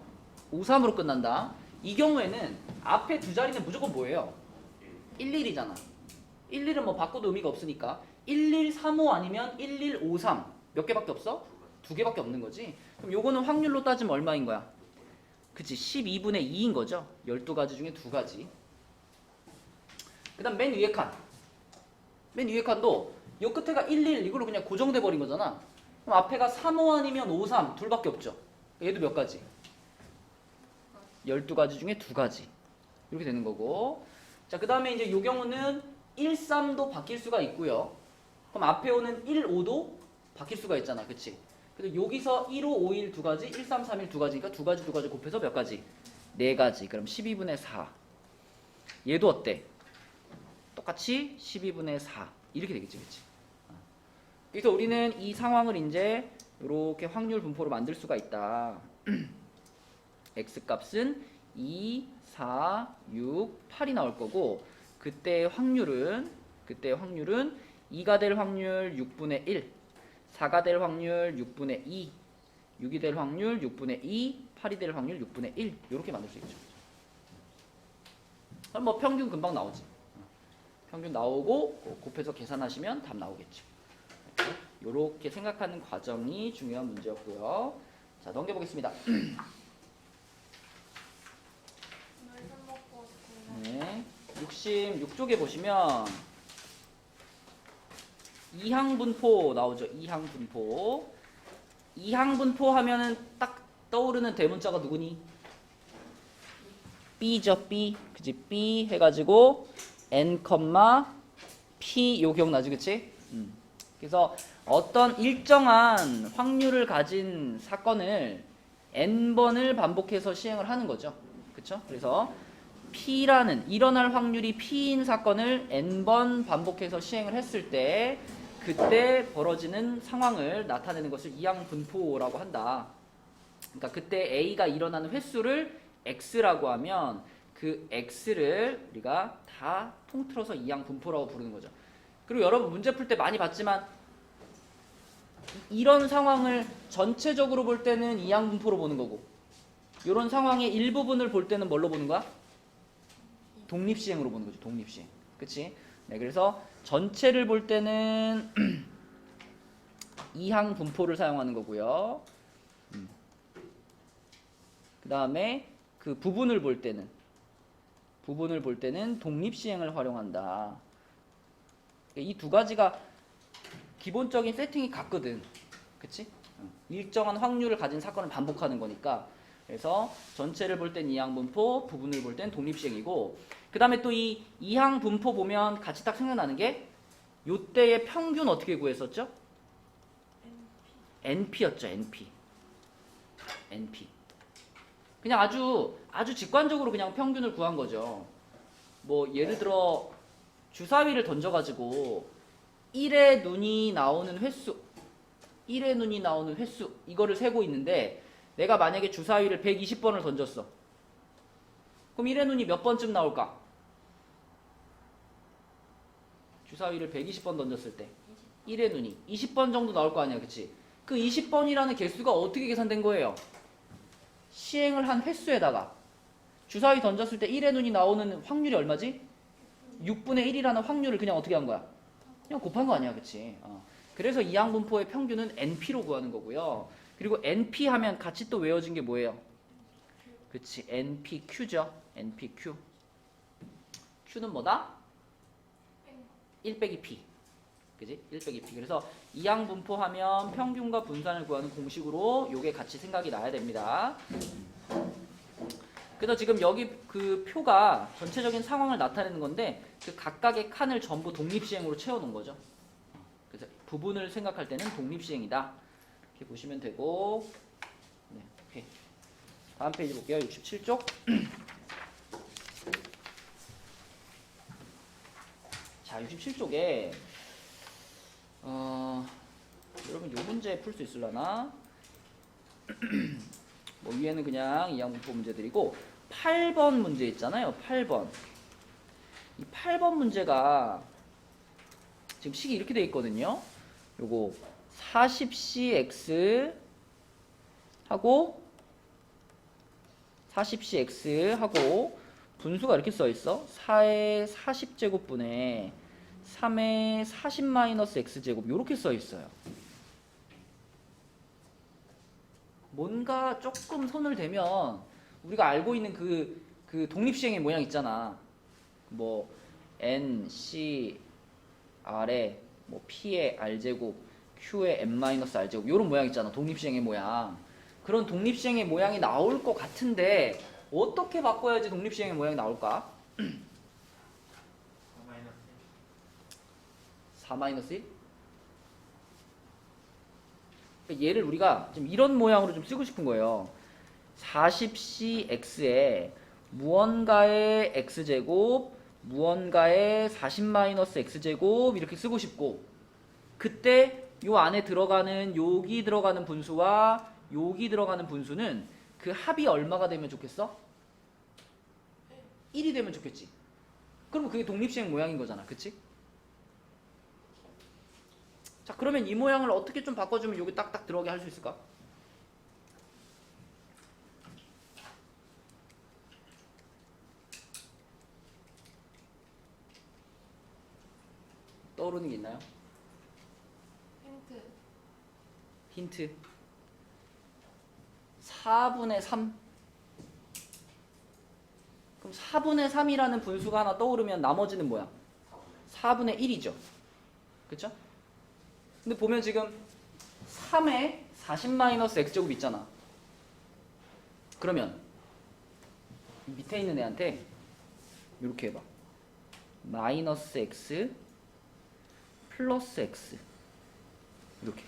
A: 5, 3으로 끝난다. 이 경우에는 앞에 2자리는 무조건 뭐예요? 1, 1이잖아. 1, 1은 뭐 바꿔도 의미가 없으니까 1, 1, 3, 5 아니면 1, 1, 5, 3 몇 개밖에 없어? 2개밖에 없는 거지. 그럼 요거는 확률로 따지면 얼마인 거야? 그치, 12분의 2인 거죠. 12가지 중에 2가지. 그 다음 맨 위에 칸. 맨 위에 칸도 요 끝에가 1, 1 이걸로 그냥 고정돼 버린 거잖아. 그럼 앞에가 3, 5 아니면 5, 3 둘밖에 없죠. 얘도 몇 가지? 12가지 중에 2가지. 이렇게 되는 거고. 자, 그 다음에 이제 요 경우는 1, 3도 바뀔 수가 있고요. 그럼 앞에 오는 1, 5도 바뀔 수가 있잖아. 그치? 그래서 여기서 1, 5, 5, 1 2가지, 1, 3, 3, 1 2가지니까 2가지 곱해서 몇 가지? 4가지. 그럼 12분의 4. 얘도 어때? 똑같이 12분의 4. 이렇게 되겠지. 그치? 그래서 우리는 이 상황을 이제 이렇게 확률 분포로 만들 수가 있다. x값은 2, 4, 6, 8이 나올 거고, 그때 확률은 2가 될 확률 6분의 1, 4가 될 확률 6분의 2, 6이 될 확률 6분의 2, 8이 될 확률 6분의 1 이렇게 만들 수 있죠. 그럼 뭐 평균 금방 나오지. 평균 나오고 곱해서 계산하시면 답 나오겠죠. 이렇게 생각하는 과정이 중요한 문제였고요. 자, 넘겨보겠습니다. 네, 66쪽에 보시면 이항분포 나오죠. 이항분포. 이항분포 하면은 딱 떠오르는 대문자가 누구니? B죠. B. 그치? B 해가지고 N, P 요 기억나지? 그치? 그래서 어떤 일정한 확률을 가진 사건을 N번을 반복해서 시행을 하는 거죠. 그쵸? 그래서 P라는 일어날 확률이 P인 사건을 n번 반복해서 시행을 했을 때 그때 벌어지는 상황을 나타내는 것을 이항분포라고 한다. 그러니까 그때 A가 일어나는 횟수를 X라고 하면 그 X를 우리가 다 통틀어서 이항분포라고 부르는 거죠. 그리고 여러분 문제 풀 때 많이 봤지만 이런 상황을 전체적으로 볼 때는 이항분포로 보는 거고 이런 상황의 일부분을 볼 때는 뭘로 보는 거야? 독립시행으로 보는 거죠. 독립시행. 그치? 네, 그래서 전체를 볼 때는 이항분포를 사용하는 거고요. 그 다음에 그 부분을 볼 때는 독립시행을 활용한다. 이 두 가지가 기본적인 세팅이 같거든. 그치? 일정한 확률을 가진 사건을 반복하는 거니까. 그래서 전체를 볼 땐 이항분포, 부분을 볼 땐 독립시행이고 그 다음에 또 이 이항분포 보면 같이 딱 생각나는 게 요때의 평균 어떻게 구했었죠? NP였죠. NP. 그냥 아주 직관적으로 그냥 평균을 구한 거죠. 뭐 예를 들어 주사위를 던져가지고 1의 눈이 나오는 횟수 이거를 세고 있는데 내가 만약에 주사위를 120번을 던졌어. 그럼 1의 눈이 몇 번쯤 나올까? 주사위를 120번 던졌을 때 1의 눈이 20번 정도 나올 거 아니야. 그치? 그 20번이라는 개수가 어떻게 계산된 거예요? 시행을 한 횟수에다가 주사위 던졌을 때 1의 눈이 나오는 확률이 얼마지? 6분의 1이라는 확률을 그냥 어떻게 한 거야? 그냥 곱한 거 아니야. 그치? 그래서 이항분포의 평균은 NP로 구하는 거고요. 그리고 NP 하면 같이 또 외워진 게 뭐예요? 그치? NPQ죠. NPQ. Q는 뭐다? 1 빼기 P. 그지? 1 빼기 P. 그래서 이항분포 하면 평균과 분산을 구하는 공식으로 요게 같이 생각이 나야 됩니다. 그래서 지금 여기 그 표가 전체적인 상황을 나타내는 건데 그 각각의 칸을 전부 독립시행으로 채워놓은 거죠. 그래서 부분을 생각할 때는 독립시행이다. 이렇게 보시면 되고 네, 오케이. 다음 페이지 볼게요. 67쪽. 자, 67쪽에 여러분 요 문제 풀 수 있으려나? 뭐 위에는 그냥 이항분포 문제들이고 8번 문제 있잖아요. 8번. 이 8번 문제가 지금 식이 이렇게 돼 있거든요. 요거 40cx 하고 40cx 하고 분수가 이렇게 써 있어. 4의 40제곱분의 3의 40-x제곱 이렇게 써 있어요. 뭔가 조금 손을 대면 우리가 알고 있는 그 독립시행의 모양 있잖아. 뭐 n, c, r에 뭐 p의 r제곱, q의 n-r제곱 이런 모양 있잖아. 독립시행의 모양. 그런 독립시행의 모양이 나올 것 같은데 어떻게 바꿔야지 독립시행의 모양이 나올까? 4-1? 얘를 우리가 좀 이런 모양으로 좀 쓰고 싶은 거예요. 40cx에 무언가의 x제곱, 무언가의 40-x제곱 이렇게 쓰고 싶고 그때 요 안에 들어가는 여기 들어가는 분수와 여기 들어가는 분수는 그 합이 얼마가 되면 좋겠어? 1이 되면 좋겠지. 그럼 그게 독립시행 모양인 거잖아. 그치? 자, 그러면 이 모양을 어떻게 좀 바꿔주면 여기 딱딱 들어오게 할 수 있을까? 떠오르는 게 있나요? 힌트. 4분의 3. 그럼 4분의 3이라는 분수가 하나 떠오르면 나머지는 뭐야? 4분의 1이죠. 그쵸? 근데 보면 지금 3에 40-x제곱 있잖아. 그러면 밑에 있는 애한테 이렇게 해봐. 마이너스 x 플러스 x 이렇게.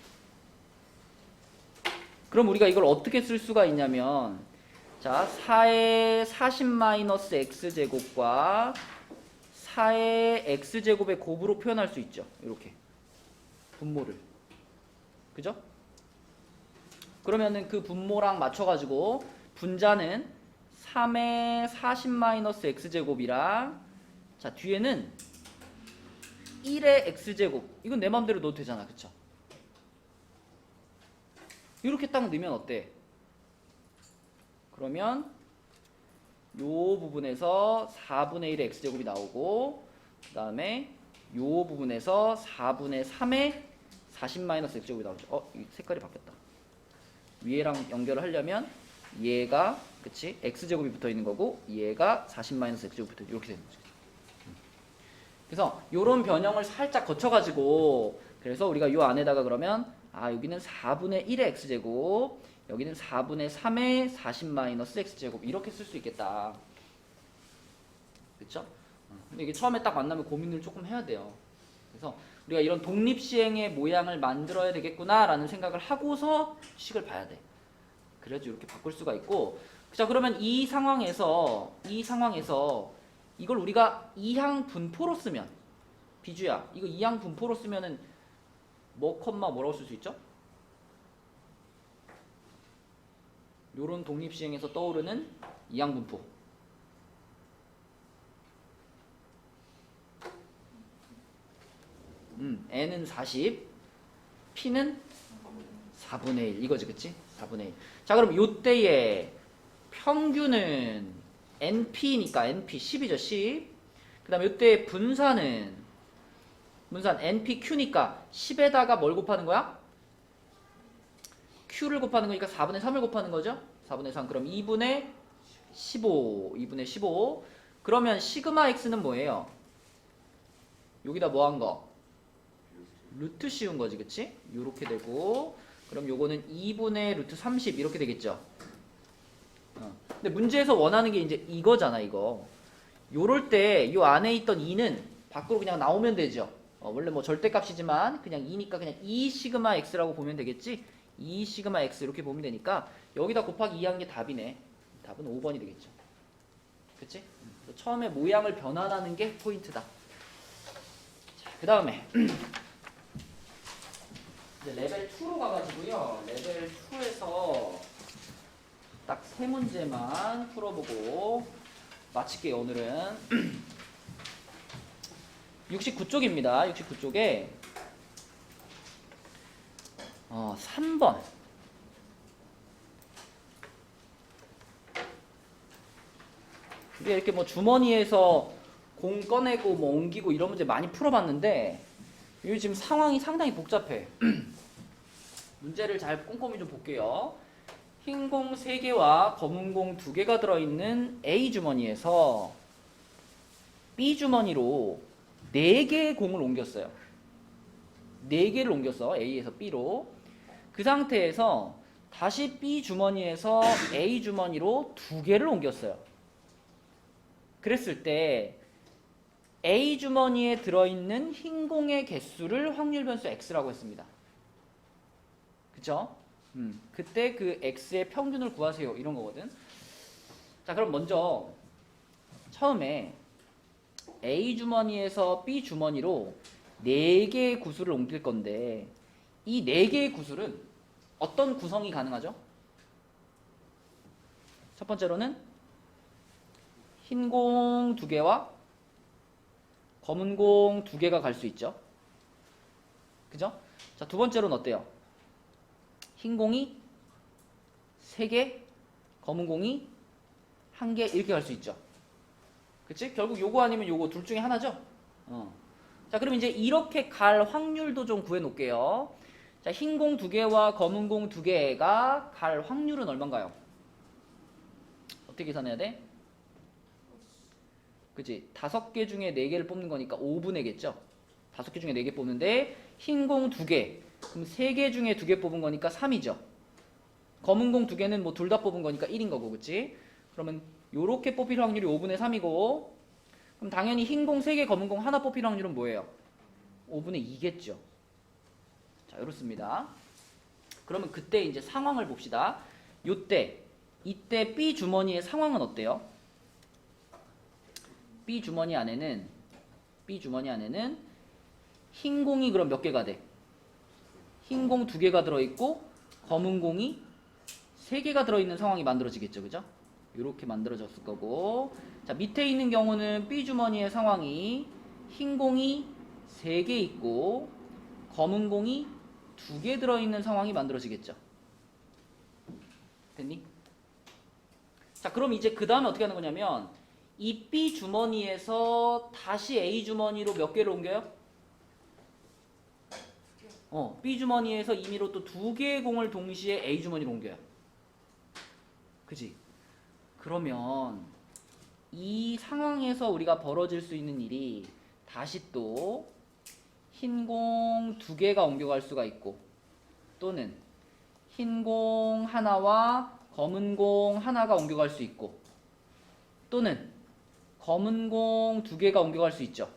A: 그럼 우리가 이걸 어떻게 쓸 수가 있냐면 자, 4의 40 마이너스 x제곱과 4의 x제곱의 곱으로 표현할 수 있죠. 이렇게 분모를. 그죠? 그러면은 그 분모랑 맞춰가지고 분자는 3의 40 마이너스 x제곱이랑 자 뒤에는 1의 x제곱. 이건 내 맘대로 넣어도 되잖아. 그쵸? 이렇게 딱 넣으면 어때? 그러면 요 부분에서 4분의 1의 x제곱이 나오고 그 다음에 요 부분에서 4분의 3의 40 마이너스 x제곱이 나오죠. 이 색깔이 바뀌었다. 위에랑 연결을 하려면 얘가 그치? x제곱이 붙어 있는 거고 얘가 40 마이너스 x제곱이 붙어 이렇게 되는 거죠. 그래서 요런 변형을 살짝 거쳐 가지고 그래서 우리가 요 안에다가 그러면 여기는 4분의 1의 x제곱 여기는 4분의 3의 40 마이너스 x제곱 이렇게 쓸 수 있겠다. 그쵸? 근데 이게 처음에 딱 만나면 고민을 조금 해야 돼요. 그래서 우리가 이런 독립시행의 모양을 만들어야 되겠구나 라는 생각을 하고서 식을 봐야 돼. 그래야지 이렇게 바꿀 수가 있고. 자, 그러면 이 상황에서 이걸 우리가 이항 분포로 쓰면 비주야 이거 이항 분포로 쓰면은 뭐 콤마 뭐라고 쓸 수 있죠? 요런 독립시행에서 떠오르는 이항 분포. n은 40, p는 4분의 1 이거지, 그치? 4분의 1. 자, 그럼 요때의 평균은 np니까 np 10이죠, 10. 그 다음에 요때의 분산 npq니까 10에다가 뭘 곱하는 거야? q를 곱하는 거니까 4분의 3을 곱하는 거죠? 4분의 3. 그럼 2분의 15. 그러면 시그마 x는 뭐예요? 여기다 뭐 한 거? 루트 씌운 거지, 그치? 요렇게 되고, 그럼 요거는 2분의 루트 30 이렇게 되겠죠? 근데 문제에서 원하는 게 이제 이거잖아, 이거. 요럴 때 요 안에 있던 2는 밖으로 그냥 나오면 되죠? 원래 뭐 절대값이지만 그냥 2니까 그냥 2 시그마 x라고 보면 되겠지? 2 시그마 x 이렇게 보면 되니까 여기다 곱하기 2 한 게 답이네. 답은 5번이 되겠죠. 그치? 처음에 모양을 변환하는 게 포인트다. 그 다음에 레벨 2로 가가지고요. 레벨 2에서 딱 3문제만 풀어보고 마칠게요. 오늘은 69쪽입니다. 69쪽에 3번 우리가 이렇게 뭐 주머니에서 공 꺼내고 뭐 옮기고 이런 문제 많이 풀어봤는데 여기 지금 상황이 상당히 복잡해. 문제를 잘 꼼꼼히 좀 볼게요. 흰 공 3개와 검은 공 2개가 들어있는 A 주머니에서 B 주머니로 4개의 공을 옮겼어요. 4개를 옮겼어. A에서 B로. 그 상태에서 다시 B 주머니에서 A 주머니로 2개를 옮겼어요. 그랬을 때 A 주머니에 들어있는 흰 공의 개수를 확률 변수 X라고 했습니다. 그쵸? 그때 그 X의 평균을 구하세요. 이런 거거든. 자, 그럼 먼저 처음에 A 주머니에서 B 주머니로 4개의 구수를 옮길 건데 이 4개의 구수는 어떤 구성이 가능하죠? 첫 번째로는 흰 공 2개와 검은 공 2개가 갈 수 있죠. 그죠? 자, 두 번째로는 어때요? 흰 공이 3개, 검은 공이 1개 이렇게 갈 수 있죠. 그치? 결국 요거 아니면 요거 둘 중에 하나죠? 자, 그럼 이제 이렇게 갈 확률도 좀 구해 놓을게요. 자, 흰 공 2개와 검은 공 2개가 갈 확률은 얼마인가요? 어떻게 계산해야 돼? 그치? 5개 중에 4개를 뽑는 거니까 5분의겠죠? 5개 중에 4개 뽑는데 흰 공 2개 그럼 3개 중에 2개 뽑은 거니까 3이죠. 검은 공 2개는 뭐 둘 다 뽑은 거니까 1인 거고, 그치? 그러면 요렇게 뽑힐 확률이 5분의 3이고 그럼 당연히 흰 공 3개, 검은 공 하나 뽑힐 확률은 뭐예요? 5분의 2겠죠. 자, 이렇습니다. 그러면 그때 이제 상황을 봅시다. 요때 이때 B 주머니의 상황은 어때요? B 주머니 안에는 흰 공이 그럼 몇 개가 돼? 흰 공 2개가 들어있고 검은 공이 3개가 들어있는 상황이 만들어지겠죠. 그죠? 이렇게 만들어졌을 거고, 자 밑에 있는 경우는 B 주머니의 상황이 흰 공이 3개 있고 검은 공이 2개 들어있는 상황이 만들어지겠죠. 됐니? 자 그럼 이제 그 다음에 어떻게 하는 거냐면 이 B 주머니에서 다시 A 주머니로 몇 개를 옮겨요? B 주머니에서 임의로 또 2개의 공을 동시에 A 주머니로 옮겨요. 그지? 그러면 이 상황에서 우리가 벌어질 수 있는 일이 다시 또 흰 공 2개가 옮겨갈 수가 있고, 또는 흰 공 하나와 검은 공 하나가 옮겨갈 수 있고, 또는 검은 공 2개가 옮겨갈 수 있죠.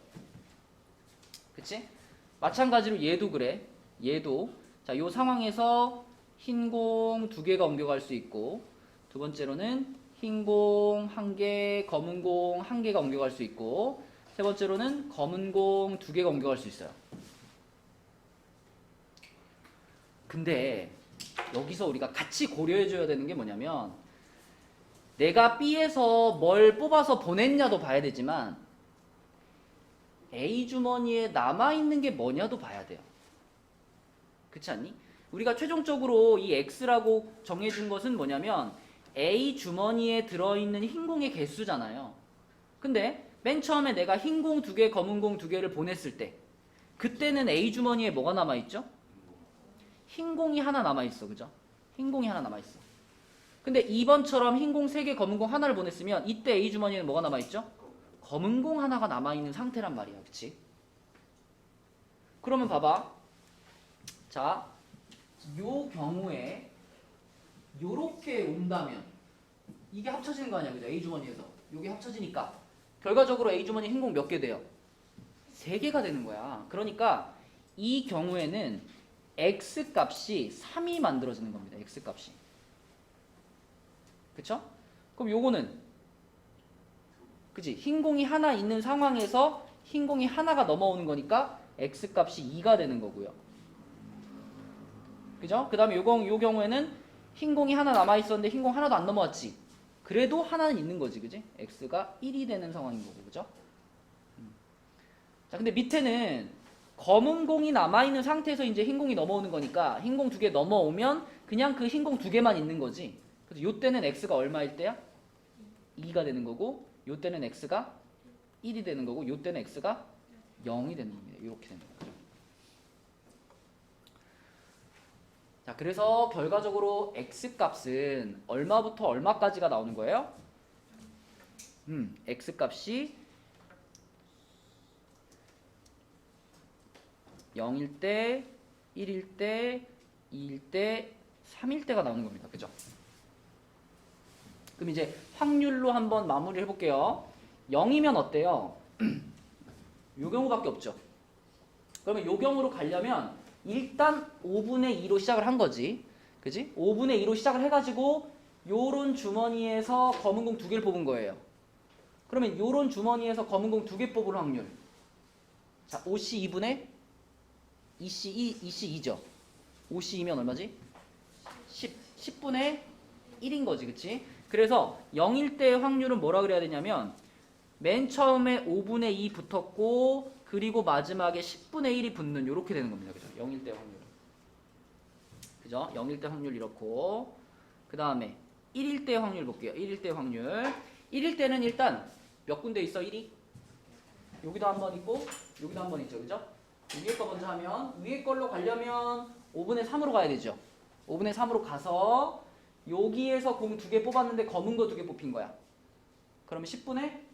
A: 그치? 마찬가지로 얘도 그래. 얘도 자, 요 상황에서 흰 공 2개가 옮겨갈 수 있고, 두 번째로는 흰 공 1개, 검은 공 1개가 옮겨갈 수 있고, 세 번째로는 검은 공 2개가 옮겨갈 수 있어요. 근데 여기서 우리가 같이 고려해줘야 되는 게 뭐냐면, 내가 B에서 뭘 뽑아서 보냈냐도 봐야 되지만 A 주머니에 남아있는 게 뭐냐도 봐야 돼요. 그렇지 않니? 우리가 최종적으로 이 X라고 정해준 것은 뭐냐면 A 주머니에 들어있는 흰 공의 개수잖아요. 근데 맨 처음에 내가 흰 공 2개, 검은 공 2개를 보냈을 때 그때는 A 주머니에 뭐가 남아있죠? 흰 공이 하나 남아있어. 그죠? 흰 공이 하나 남아있어. 근데 2번처럼 흰 공 3개, 검은 공 하나를 보냈으면 이때 A 주머니에는 뭐가 남아있죠? 검은 공 하나가 남아있는 상태란 말이야. 그치? 그러면 봐봐. 자, 요 경우에 요렇게 온다면 이게 합쳐지는 거 아니야. 그죠? A 주머니에서 요게 합쳐지니까 결과적으로 A 주머니 흰 공 몇 개 돼요? 3개가 되는 거야. 그러니까 이 경우에는 X 값이 3이 만들어지는 겁니다. X 값이. 그쵸? 그럼 요거는 그치? 흰 공이 하나 있는 상황에서 흰 공이 하나가 넘어오는 거니까 X 값이 2가 되는 거고요. 그죠? 그 다음에 요 경우에는 흰 공이 하나 남아있었는데 흰 공 하나도 안 넘어왔지. 그래도 하나는 있는 거지. 그지? X가 1이 되는 상황인 거고. 그죠? 자, 근데 밑에는 검은 공이 남아있는 상태에서 이제 흰 공이 넘어오는 거니까 흰 공 2개 넘어오면 그냥 그 흰 공 2개만 있는 거지. 그래서 요 때는 X가 얼마일 때야? 2가 되는 거고, 요 때는 X가 1이 되는 거고, 요 때는 X가 0이 되는 겁니다. 이렇게 되는 거죠. 자, 그래서 결과적으로 X 값은 얼마부터 얼마까지가 나오는 거예요? X 값이 0일 때, 1일 때, 2일 때, 3일 때가 나오는 겁니다. 그죠? 그럼 이제 확률로 한번 마무리를 해볼게요. 0이면 어때요? 요 경우밖에 없죠. 그러면 요 경우로 가려면 일단 5분의 2로 시작을 한 거지. 그지? 5분의 2로 시작을 해가지고 요런 주머니에서 검은 공 2개를 뽑은 거예요. 그러면 요런 주머니에서 검은 공 2개 뽑을 확률. 자, 5C 2분의 2C 2죠. 5C이면 얼마지? 10분의 1인 거지. 그치? 그래서 0일 때의 확률은 뭐라 그래야 되냐면 맨 처음에 5분의 2 붙었고 그리고 마지막에 10분의 1이 붙는 요렇게 되는 겁니다. 그죠? 0일 때 확률. 그죠? 0일 때 확률 이렇고, 그 다음에 1일 때 확률 볼게요. 1일 때 확률. 1일 때는 일단 몇 군데 있어? 1이? 여기도 한 번 있고 여기도 한 번 있죠. 그죠? 위에 거 먼저 하면 위에 걸로 가려면 5분의 3으로 가야 되죠. 5분의 3으로 가서 여기에서 공 2개 뽑았는데 검은 거 2개 뽑힌 거야. 그러면 10분의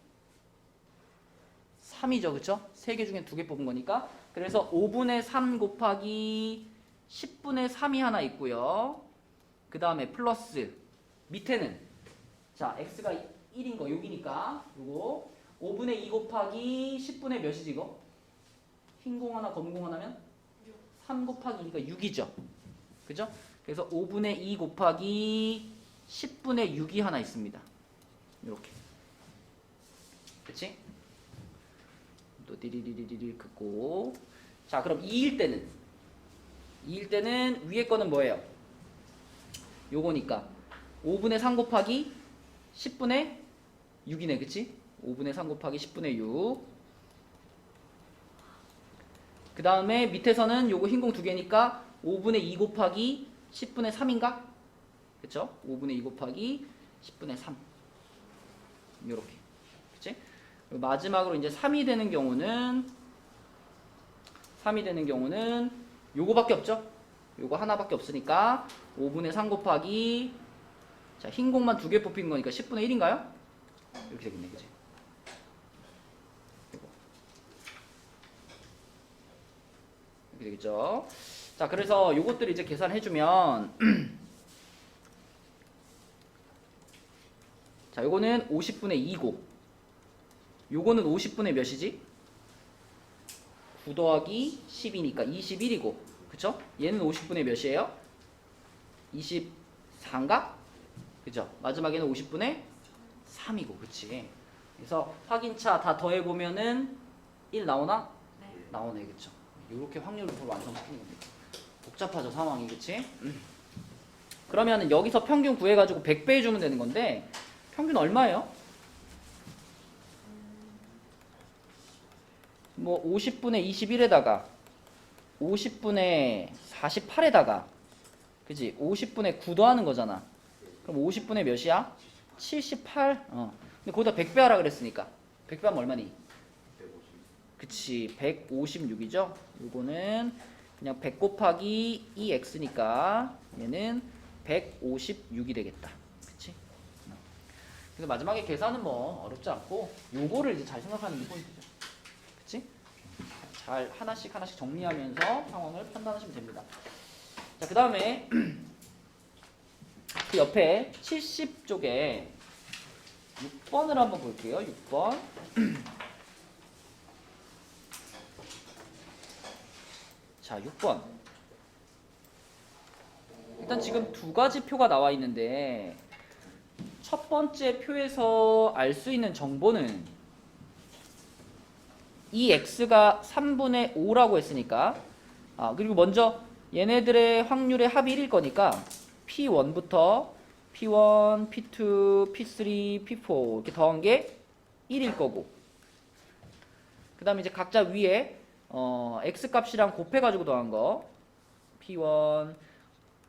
A: 3이죠. 그쵸? 3개 중에 2개 뽑은 거니까. 그래서 5분의 3 곱하기 10분의 3이 하나 있고요. 그 다음에 플러스 밑에는 자 x가 1인 거 여기니까 요거 5분의 2 곱하기 10분의 몇이지 이거? 흰 공 하나 검은 공 하나면 3 곱하기 2니까 6이죠. 그죠? 그래서 5분의 2 곱하기 10분의 6이 하나 있습니다. 이렇게. 그치? 또 디리리리리 긋고. 자, 그럼 2일 때는 위에 거는 뭐예요? 요거니까 5분의 3 곱하기 10분의 6이네. 그치? 5분의 3 곱하기 10분의 6. 그 다음에 밑에서는 요거 흰공 두 개니까 5분의 2 곱하기 10분의 3인가? 그쵸? 5분의 2 곱하기 10분의 3. 요렇게. 그치? 그리고 마지막으로 이제 3이 되는 경우는 요거밖에 없죠? 요거 하나밖에 없으니까 5분의 3 곱하기, 자, 흰공만 두 개 뽑힌 거니까 10분의 1인가요? 이렇게 되겠네. 그치? 요거. 이렇게 되겠죠? 자, 그래서 요것들을 이제 계산해주면 자, 요거는 50분의 2고 요거는 50분의 몇이지? 9 더하기 10이니까 21이고 그쵸? 얘는 50분의 몇이에요? 24인가? 그죠? 마지막에는 50분의 3이고 그치? 그래서 확인차 다 더해보면은 1 나오나?
B: 네.
A: 나오네. 그쵸? 요렇게 확률을 완성시키는 겁니다. 복잡하죠 상황이. 그치? 그러면 여기서 평균 구해가지고 100배 해주면 되는 건데 평균 얼마예요? 뭐 50분의 21에다가 50분의 48에다가 그치? 50분의 9 더하는 거잖아. 그럼 50분의 몇이야? 78. 근데 거기다 100배 하라 그랬으니까 100배 하면 얼마니?
D: 150.
A: 그치, 156이죠? 요거는 그냥 100 곱하기 2x니까 얘는 156이 되겠다. 그치? 그래서 마지막에 계산은 뭐 어렵지 않고 요거를 이제 잘 생각하는 게 포인트죠. 그치? 잘 하나씩 정리하면서 상황을 판단하시면 됩니다. 자, 그 다음에 그 옆에 70쪽에 6번을 한번 볼게요. 6번. 자, 6번. 일단 지금 두 가지 표가 나와 있는데 첫 번째 표에서 알 수 있는 정보는 이 x가 3분의 5라고 했으니까 그리고 먼저 얘네들의 확률의 합이 1일 거니까 P1부터 P1, P2, P3, P4 이렇게 더한 게 1일 거고 그 다음에 이제 각자 위에 x 값이랑 곱해가지고 더한 거 P1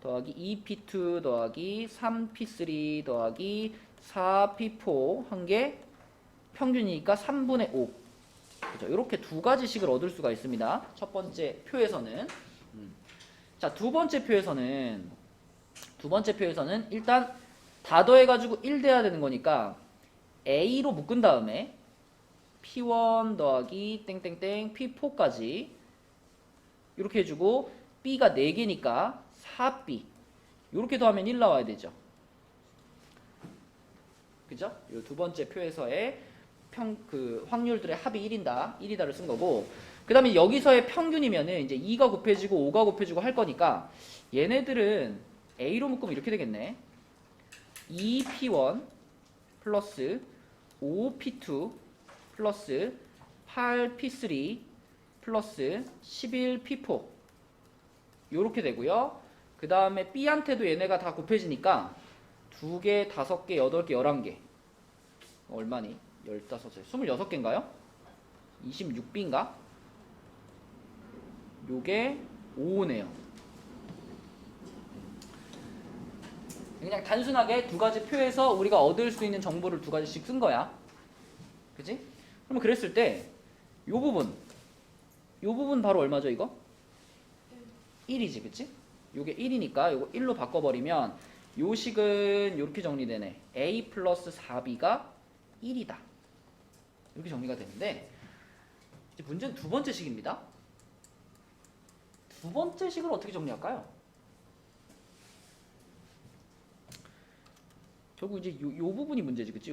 A: 더하기 2P2 더하기 3P3 더하기 4P4 한 게 평균이니까 3분의 5. 그죠? 이렇게 두 가지씩을 얻을 수가 있습니다. 첫 번째 표에서는. 자, 두 번째 표에서는 일단 다 더해가지고 1 돼야 되는 거니까 A로 묶은 다음에 P1 더하기 땡땡땡 P4까지 이렇게 해주고 B가 4개니까 4B 이렇게 더하면 1 나와야 되죠. 그죠? 이 두 번째 표에서의 확률들의 합이 1이다를 쓴 거고 그 다음에 여기서의 평균이면은 이제 2가 곱해지고 5가 곱해지고 할 거니까 얘네들은 A로 묶으면 이렇게 되겠네. 2P1 플러스 5P2 플러스 8P3 플러스 11P4 요렇게 되고요. 그 다음에 B한테도 얘네가 다 곱해지니까 2개, 5개, 8개, 11개 얼마니? 15개, 26개인가요? 26B인가? 요게 5네요. 그냥 단순하게 두 가지 표에서 우리가 얻을 수 있는 정보를 두 가지씩 쓴 거야. 그치? 그러면 그랬을 때 요 부분 바로 얼마죠 이거? 1이지 그치? 요게 1이니까 요거 1로 바꿔버리면 요 식은 요렇게 정리되네. A 플러스 4B가 1이다. 이렇게 정리가 되는데 이제 문제는 두 번째 식입니다. 두 번째 식을 어떻게 정리할까요? 결국 이제 요 부분이 문제지 그치?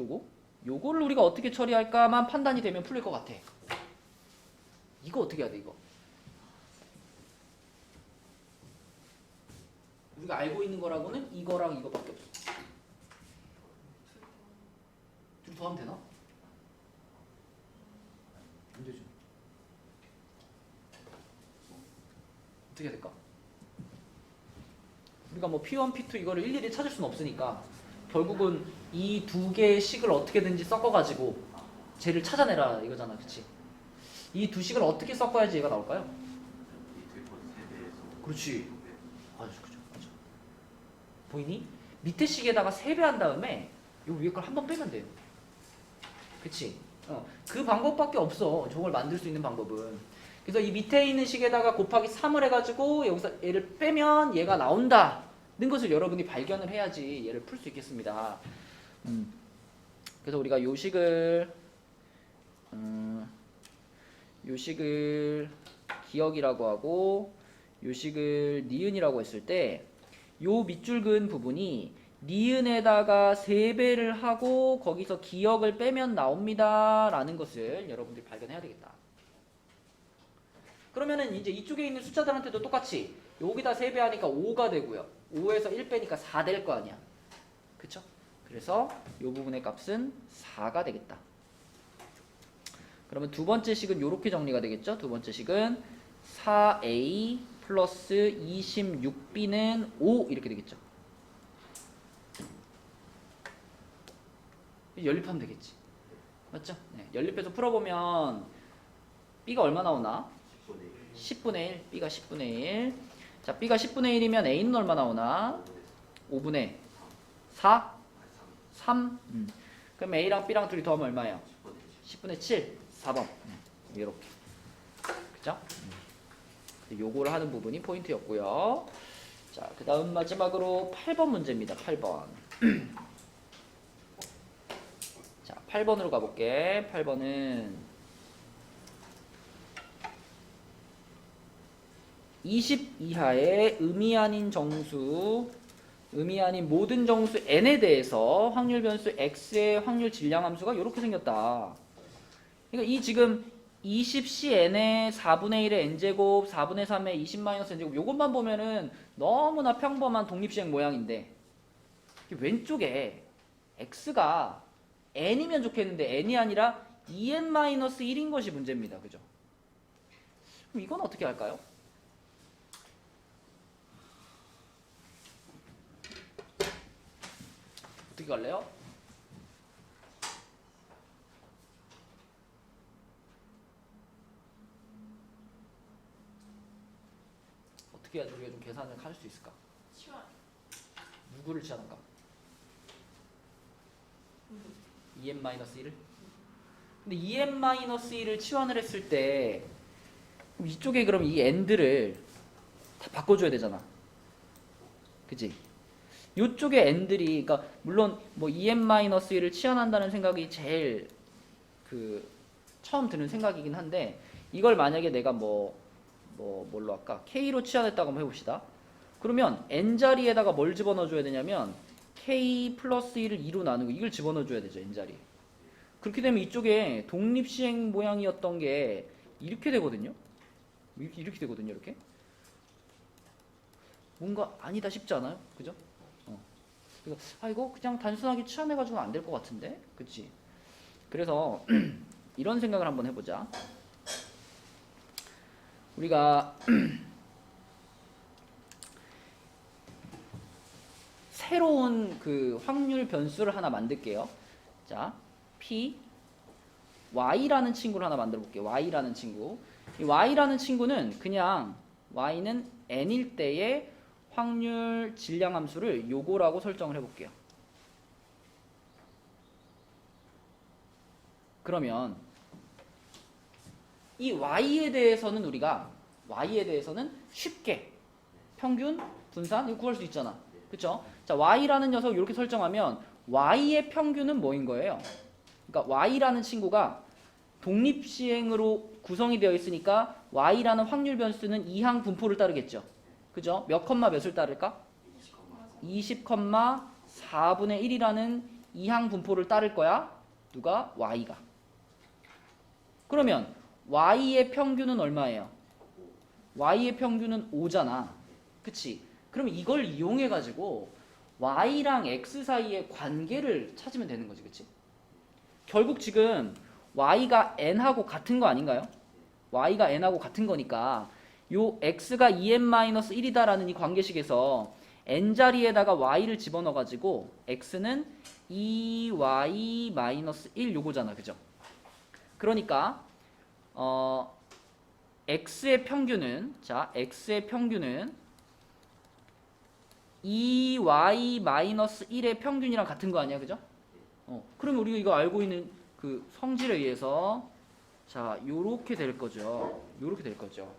A: 요거를 우리가 어떻게 처리할까만 판단이 되면 풀릴 것 같아. 이거 어떻게 해야 돼 이거? 우리가 알고 있는 거라고는 이거랑 이거밖에 없어.
D: 더하면 되나? 안 되죠. 어떻게 해야 될까? 우리가 뭐 P1, P2 이거를 일일이 찾을 수는 없으니까 결국은 이 두 개의 식을 어떻게든지 섞어가지고 쟤를 찾아내라 이거잖아, 그치? 이 두 식을 어떻게 섞어야지 얘가 나올까요? 그렇지. 맞아, 그죠, 맞아. 보이니? 밑에 식에다가 3배 한 다음에 요 위에 걸 한 번 빼면 돼요. 그치? 그 방법밖에 없어. 저걸 만들 수 있는 방법은. 그래서 이 밑에 있는 식에다가 곱하기 3을 해가지고 여기서 얘를 빼면 얘가 나온다는 것을 여러분이 발견을 해야지 얘를 풀 수 있겠습니다. 그래서 우리가 요 식을 기억이라고 하고 요 식을 니은이라고 했을 때 요 밑줄근 부분이 니은에다가 3배를 하고 거기서 기억을 빼면 나옵니다 라는 것을 여러분들이 발견해야 되겠다. 그러면은 이제 이쪽에 있는 숫자들한테도 똑같이 여기다 3배 하니까 5가 되고요. 5에서 1 빼니까 4 될 거 아니야. 그쵸? 그래서 이 부분의 값은 4가 되겠다. 그러면 두 번째 식은 이렇게 정리가 되겠죠? 두 번째 식은 4a 플러스 26b는 5 이렇게 되겠죠? 연립하면 되겠지. 맞죠? 네. 연립해서 풀어보면 b가 얼마 나오나? 10분의 1. b가 10분의 1. 자, b가 10분의 1이면 a는 얼마 나오나? 5분의 4? 3? 그럼 a랑 b랑 둘이 더하면 얼마예요? 10분의 7. 4번. 이렇게. 그죠? 요거를 하는 부분이 포인트였고요. 자, 그 다음 마지막으로 8번 문제입니다. 8번. 자, 8번으로 가볼게. 8번은 20 이하의 의미 아닌 정수, 의미 아닌 모든 정수 n에 대해서 확률 변수 x의 확률 질량 함수가 이렇게 생겼다. 그러니까 이 지금 20cn의 4분의 1의 n제곱, 4분의 3의 20-n제곱 요것만 보면은 너무나 평범한 독립시행 모양인데 왼쪽에 x가 n이면 좋겠는데 n이 아니라 2n-1인 것이 문제입니다. 그죠? 그럼 이건 어떻게 할까요? 어떻게 갈래요? 어떻게 해야지 우리가 좀 계산을 할 수 있을까?
C: 치환.
D: 누구를 치환할까? 2n-1을? 근데 2n-1을 치환을 했을 때 그럼 이쪽에 그럼 이 n들을 다 바꿔줘야 되잖아. 그치? 이쪽에 n들이 그러니까 물론 뭐 2n-1을 치환한다는 생각이 제일 처음 드는 생각이긴 한데 이걸 만약에 내가 뭘로 할까? K로 치환했다고 한번 해봅시다. 그러면 n자리에다가 뭘 집어넣어줘야 되냐면 K 플러스 1을 2로 나누고 이걸 집어넣어줘야 되죠. n자리에. 그렇게 되면 이쪽에 독립시행 모양이었던 게 이렇게 되거든요. 이렇게 되거든요. 이렇게. 뭔가 아니다 싶지 않아요? 그죠? 그래서 이거 그냥 단순하게 치환해가지고는 안 될 것 같은데? 그치? 그래서 이런 생각을 한번 해보자. 우리가 새로운 그 확률 변수를 하나 만들게요. 자, P, Y라는 친구를 하나 만들어 볼게요. Y라는 친구. 이 Y라는 친구는 그냥 Y는 N일 때의 확률 질량 함수를 요거라고 설정을 해볼게요. 그러면 이 Y에 대해서는 쉽게 평균, 분산 이거 구할 수 있잖아. 그쵸? 자, Y라는 녀석 이렇게 설정하면 Y의 평균은 뭐인 거예요? 그러니까 Y라는 친구가 독립시행으로 구성이 되어 있으니까 Y라는 확률 변수는 이항 분포를 따르겠죠. 그죠? 몇 컴마 몇을 따를까? 20,4분의 1이라는 이항 분포를 따를 거야. 누가? Y가. 그러면 Y의 평균은 얼마예요? Y의 평균은 5잖아. 그치? 그럼 이걸 이용해가지고 Y랑 X 사이의 관계를 찾으면 되는 거지. 그치? 결국 지금 y가 n하고 같은 거 아닌가요? y가 n하고 같은 거니까 요 x가 2n-1이다라는 이 관계식에서 n 자리에다가 y를 집어넣어 가지고 x는 2y-1 요거잖아. 그죠? 그러니까 x의 평균은 x의 평균은 2y-1의 평균이랑 같은 거 아니야. 그죠? 그러면 우리가 이거 알고 있는 그 성질에 의해서 자, 요렇게 될 거죠. 요렇게 될 거죠.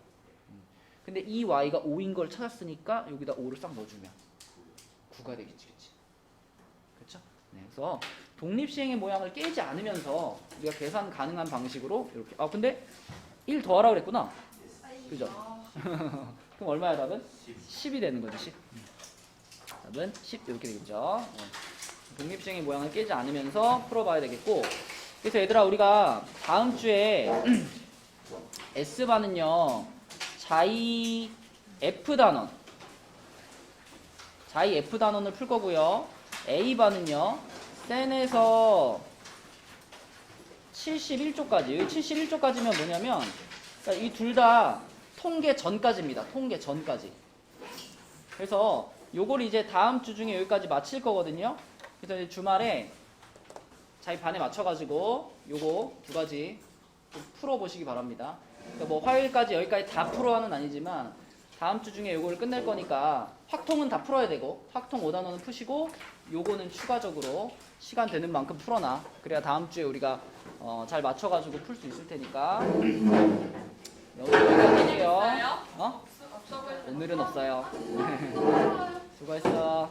D: 근데 이 y가 5인 걸 찾았으니까 여기다 5를 싹 넣어주면 9가 되겠지. 그치? 그렇죠? 네, 그래서 독립시행의 모양을 깨지 않으면서 우리가 계산 가능한 방식으로 이렇게. 근데 1 더하라 그랬구나. 그죠? 그럼 얼마야 답은? 10이 되는 거지. 10. 답은 10 이렇게 되겠죠. 독립시행의 모양을 깨지 않으면서 풀어봐야 되겠고, 그래서 얘들아 우리가 다음 주에 S반은요 자이 F단원 풀 거고요. A반은요 센에서 71조까지. 여기 71조까지면 뭐냐면 이 둘 다 통계 전까지입니다. 통계 전까지. 그래서 요걸 이제 다음 주 중에 여기까지 마칠 거거든요. 그래서 이제 주말에 자기 반에 맞춰가지고 요거 두 가지 좀 풀어보시기 바랍니다. 그러니까 뭐 화요일까지 여기까지 다 풀어는 아니지만 다음 주 중에 요거를 끝낼 거니까 확통은 다 풀어야 되고 확통 5단원은 푸시고 요거는 추가적으로 시간 되는 만큼 풀어놔. 그래야 다음 주에 우리가 잘 맞춰가지고 풀 수 있을 테니까 여기까지 할게요.
B: 없어 보이는
D: 오늘은 없어요. 수고했어.